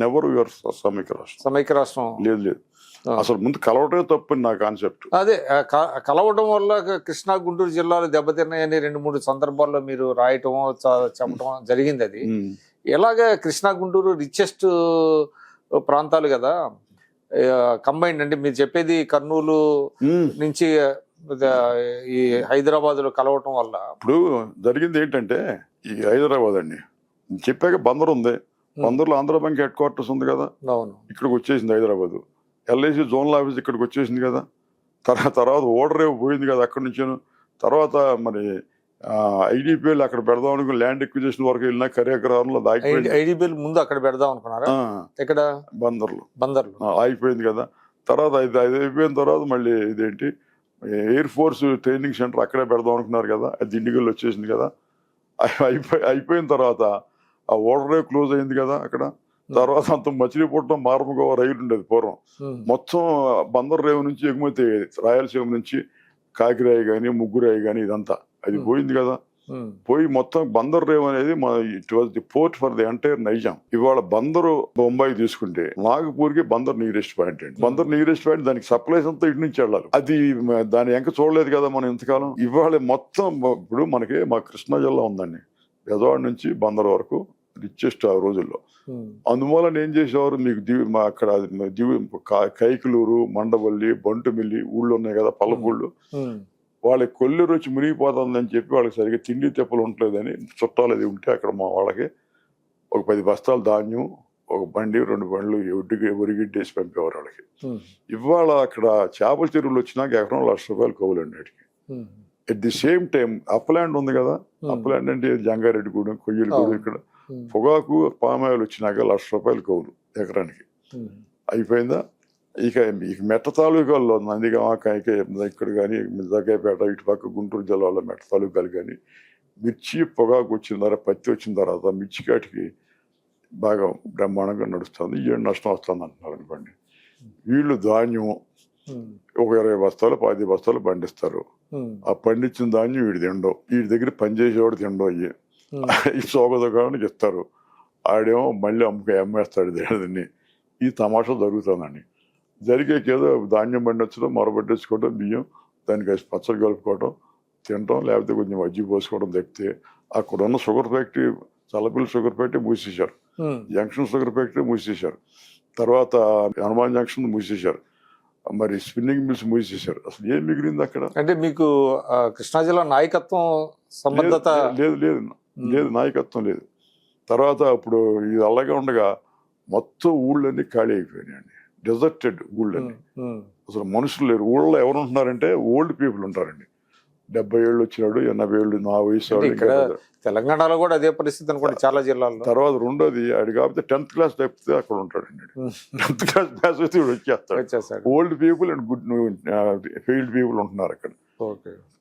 నెవర్ యువర్ సమైక్య రాష్ట్రం. సమైక్య రాష్ట్రం లేదు. అసలు ముందు కలవటమే తప్పు నా కాన్సెప్ట్. అదే కలవడం వల్ల కృష్ణా గుంటూరు జిల్లాలు దెబ్బతిన్నాయని 2-3 సందర్భాల్లో మీరు రాయటం చెప్పడం జరిగింది. అది ఎలాగా కృష్ణా గుంటూరు రిచెస్ట్ ప్రాంతాలు కదా కంబైన్డ్. అంటే మీరు చెప్పేది కర్నూలు నుంచి ఈ హైదరాబాద్ లో కలవటం వల్ల ఇప్పుడు జరిగింది ఏంటంటే ఈ హైదరాబాద్ అండి చెప్పాక బందర్ ఉంది. బందర్లో ఆంధ్ర బ్యాంక్ హెడ్ క్వార్టర్స్ ఉంది కదా, అవును, ఇక్కడికి వచ్చేసింది హైదరాబాద్. ఎల్ఐసి జోనల్ ఆఫీస్ ఇక్కడికి వచ్చేసింది కదా. తర్వాత ఓడరేవు పోయింది కదా అక్కడి నుంచి. తర్వాత మరి ఐడిపిఎల్ అక్కడ పెడదాం అనుకుని ల్యాండ్ ఎక్విజిషన్ వరకు వెళ్ళినా కర్యాగ్రహంలో ఆగిపోయింది. ఐడిపిఎల్ ముందు అక్కడ పెడదాం అనుకున్నారా? ఇక్కడ బందర్లో ఆగిపోయింది కదా. తర్వాత ఇది అయిపోయిన తర్వాత మళ్ళీ ఇదేంటి ఎయిర్ ఫోర్స్ ట్రైనింగ్ సెంటర్ అక్కడే పెడదాం అనుకున్నారు కదా, అది దిండిగల్ వచ్చేసింది కదా. అయిపోయిన తర్వాత ఆ ఓడరేవు క్లోజ్ అయింది కదా అక్కడ. తర్వాత అంత మచిలీపట్నం మార్మగోవా రైలు ఉండేది పూర్వం. మొత్తం బందర్ రేవు నుంచి ఎగుమతి అయ్యేది రాయలసీమ నుంచి. కాకిరాయి కానీ ముగ్గురాయి కానీ ఇదంతా అది పోయింది కదా. పోయి మొత్తం బందర్ రేవ్ అనేది it was the port for the entire Nizam. ఇవాళ బందరు బొంబాయి తీసుకుంటే నాగపూర్కి బందర్ నియరెస్ట్ పాయింట్ అండి. బందర్ నియరెస్ట్ పాయింట్, దానికి సప్లైస్ అంతా ఇటు నుంచి వెళ్ళాలి. అది దాని ఎంక చూడలేదు కదా మనం ఇంతకాలం. ఇవాళ మొత్తం ఇప్పుడు మనకి మా కృష్ణా జిల్లా ఉందండి, బెజవాడ నుంచి బందర్ వరకు రిచెస్ట్ ఆ రోజుల్లో. అందువల్ల ఏం చేసేవారు, మీకు అక్కడ కైకలూరు, మండవల్లి, బంటుమిల్లి ఊళ్ళు ఉన్నాయి కదా, పల్లపూళ్ళు. వాళ్ళకి కొల్లేరు వచ్చి మునిగిపోతుందని చెప్పి వాళ్ళకి సరిగ్గా తిండి తెప్పలు ఉండలేదని చుట్టాలు అది ఉంటే అక్కడ మా వాళ్ళకి ఒక 10 బస్తాలు ధాన్యం, ఒక బండి 2 బండ్లు ఒరిగిడ్డేసి పంపేవారు వాళ్ళకి. ఇవాళ అక్కడ చేపల చెరువులు వచ్చినాక ఎకరం ₹1,00,000 కవులండి వాటికి. At the same time upland ఉంది కదా, అప్లాండ్ అంటే జంగారెడ్డిగూడెం, కొయ్యలగూడెం, ఇక్కడ పొగాకు పామాయిల్ వచ్చినాక ₹1,00,000 కవులు ఎకరానికి. అయిపోయిందా? ఇక మెట్ట తాలూకాల్లో నందిగామ, ఇక్కడ కానీ జగ్గైపేట, ఇటు పక్క గుంటూరు జిల్లాలో మెట్ట తాలూకాలు కానీ మిర్చి పొగాకు వచ్చిన తర్వాత, పత్తి వచ్చిన తర్వాత మిర్చి కాటికి బాగా బ్రహ్మాండంగా నడుస్తుంది. ఏడు నష్టం వస్తుంది అంటున్నారు అనుకోండి. వీళ్ళు ధాన్యం ఒక 20 బస్తాలు 10 బస్తాలు పండిస్తారు. ఆ పండించిన ధాన్యం వీడి తిండవు, వీడి దగ్గర పనిచేసేవాడు తిండవు. అయ్యి ఈ సోగదుకానికి ఇస్తారు, ఆడేమో మళ్ళీ అమ్మేస్తాడు దాన్ని. ఈ తమాషా జరుగుతుందండి. జరిగేకేదో ధాన్యం పండించడం, మొరబెట్టేసుకోవడం, బియ్యం దానికి పచ్చడి కలుపుకోవడం, తినడం, లేకపోతే కొంచెం మజ్జిగ పోసుకోవడం తప్పితే అక్కడ ఉన్న sugar factory, Challapalli sugar factory మూసేశారు, జంక్షన్ షుగర్ ఫ్యాక్టరీ మూసేశారు, తర్వాత హనుమాన్ జంక్షన్ మూసేశారు, మరి స్పిన్నింగ్ మిల్స్ మూసేశారు. అసలు ఏం మిగిలింది అక్కడ? అంటే మీకు కృష్ణా జిల్లా నాయకత్వం సంబంధత లేదు, నాయకత్వం లేదు. తర్వాత ఇప్పుడు ఇది అలాగే ఉండగా మొత్తం ఊళ్ళన్నీ ఖాళీ అయిపోయినాయండి, డెజర్టెడ్ ఊళ్ళన్నీ. అసలు మనుషులు లేరు ఊళ్ళో. ఎవరు ఉంటున్నారంటే ఓల్డ్ పీపుల్ ఉంటారండి. 70 ఏళ్ళు వచ్చినాడు, 80 ఏళ్ళు, నా వయసు. తెలంగాణలో కూడా అదే పరిస్థితి అనుకోండి చాలా జిల్లాల్లో. తర్వాత రెండోది ఆడు కాబట్టి 10th క్లాస్ తప్పితే అక్కడ ఉంటాడండి. 10th క్లాస్ పాస్ అయితే వచ్చేస్తాడు. Old people and good failed people ఉంటున్నారు అక్కడ.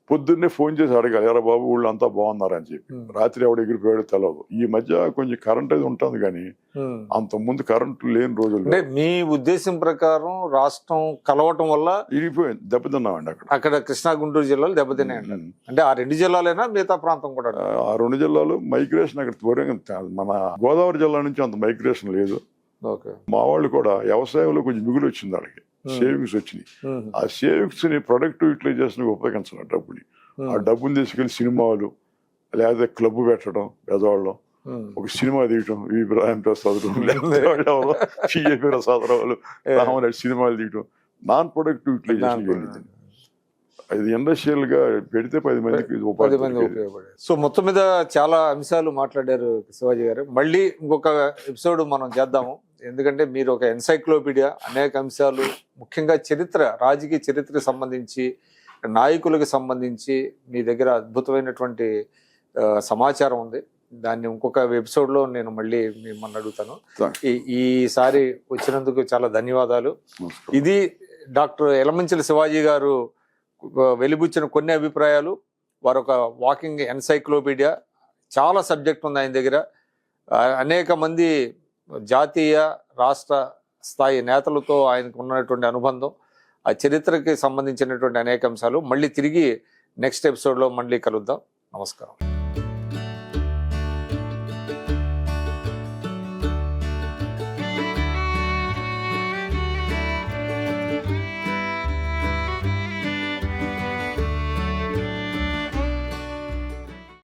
పొద్దున్నే ఫోన్ చేసి అడగాలి, ఎరా బాబు ఊళ్ళో అంతా బాగున్నారని చెప్పి. రాత్రి ఎవడ ఎగిరిపోయాడో తెలియదు. ఈ మధ్య కొంచెం కరెంట్ అది ఉంటుంది కానీ అంత ముందు కరెంట్ లేని రోజులు. అంటే మీ ఉద్దేశం ప్రకారం రాష్ట్రం కలవటం వల్ల ఇరిగిపోయింది, దెబ్బతిన్నామండి అక్కడ కృష్ణా గుంటూరు జిల్లాలు దెబ్బతిన్నాయండి. అంటే ఆ 2 జిల్లాలైనా మిగతా ప్రాంతం కూడా? ఆ 2 జిల్లాలు మైగ్రేషన్ అక్కడ మన గోదావరి జిల్లా నుంచి అంత మైగ్రేషన్ లేదు. మా వాళ్ళు కూడా వ్యవసాయంలో కొంచెం మిగులు వచ్చింది, వాళ్ళకి సేవింగ్స్ వచ్చినాయి. ఆ సేవింగ్స్ ని ప్రొడక్టివ్ యూటిలైజేషన్ ఉపయోగించాలి. డబ్బుని, ఆ డబ్బుని తీసుకెళ్లి సినిమాలు లేదా క్లబ్ పెట్టడం, పెద్దవాళ్ళు ఒక సినిమా తీయటం, ఇబ్రాహిం ప్రసాద్ ప్రసాదరావులు రామరెడ్డి సినిమాలు తీయటం, నాన్ ప్రొడక్టివ్ యూటిలైజేషన్ వెళ్ళింది. అది ఇండస్ట్రియల్ గా పెడితే 10 మందికి ఉపయోగపడేది. సో మొత్తం మీద చాలా అంశాలు మాట్లాడారు శివాజీ గారు. మళ్ళీ ఇంకొక ఎపిసోడ్ మనం చేద్దాము, ఎందుకంటే మీరు ఒక ఎన్సైక్లోపీడియా. అనేక అంశాలు, ముఖ్యంగా చరిత్ర, రాజకీయ చరిత్రకు సంబంధించి, నాయకులకు సంబంధించి మీ దగ్గర అద్భుతమైనటువంటి సమాచారం ఉంది. దాన్ని ఇంకొక ఎపిసోడ్లో నేను మళ్ళీ మిమ్మల్ని అడుగుతాను. ఈసారి వచ్చినందుకు చాలా ధన్యవాదాలు. ఇది డాక్టర్ యలమంచిలి శివాజీ గారు వెలిబుచ్చిన కొన్ని అభిప్రాయాలు. వారు ఒక వాకింగ్ ఎన్సైక్లోపీడియా. చాలా సబ్జెక్ట్ ఉంది ఆయన దగ్గర. అనేక మంది జాతీయ రాష్ట్ర స్థాయి నేతలతో ఆయనకు ఉన్నటువంటి అనుబంధం, ఆ చరిత్రకి సంబంధించినటువంటి అనేక అంశాలు. మళ్ళీ తిరిగి నెక్స్ట్ ఎపిసోడ్లో మళ్ళీ కలుద్దాం. నమస్కారం.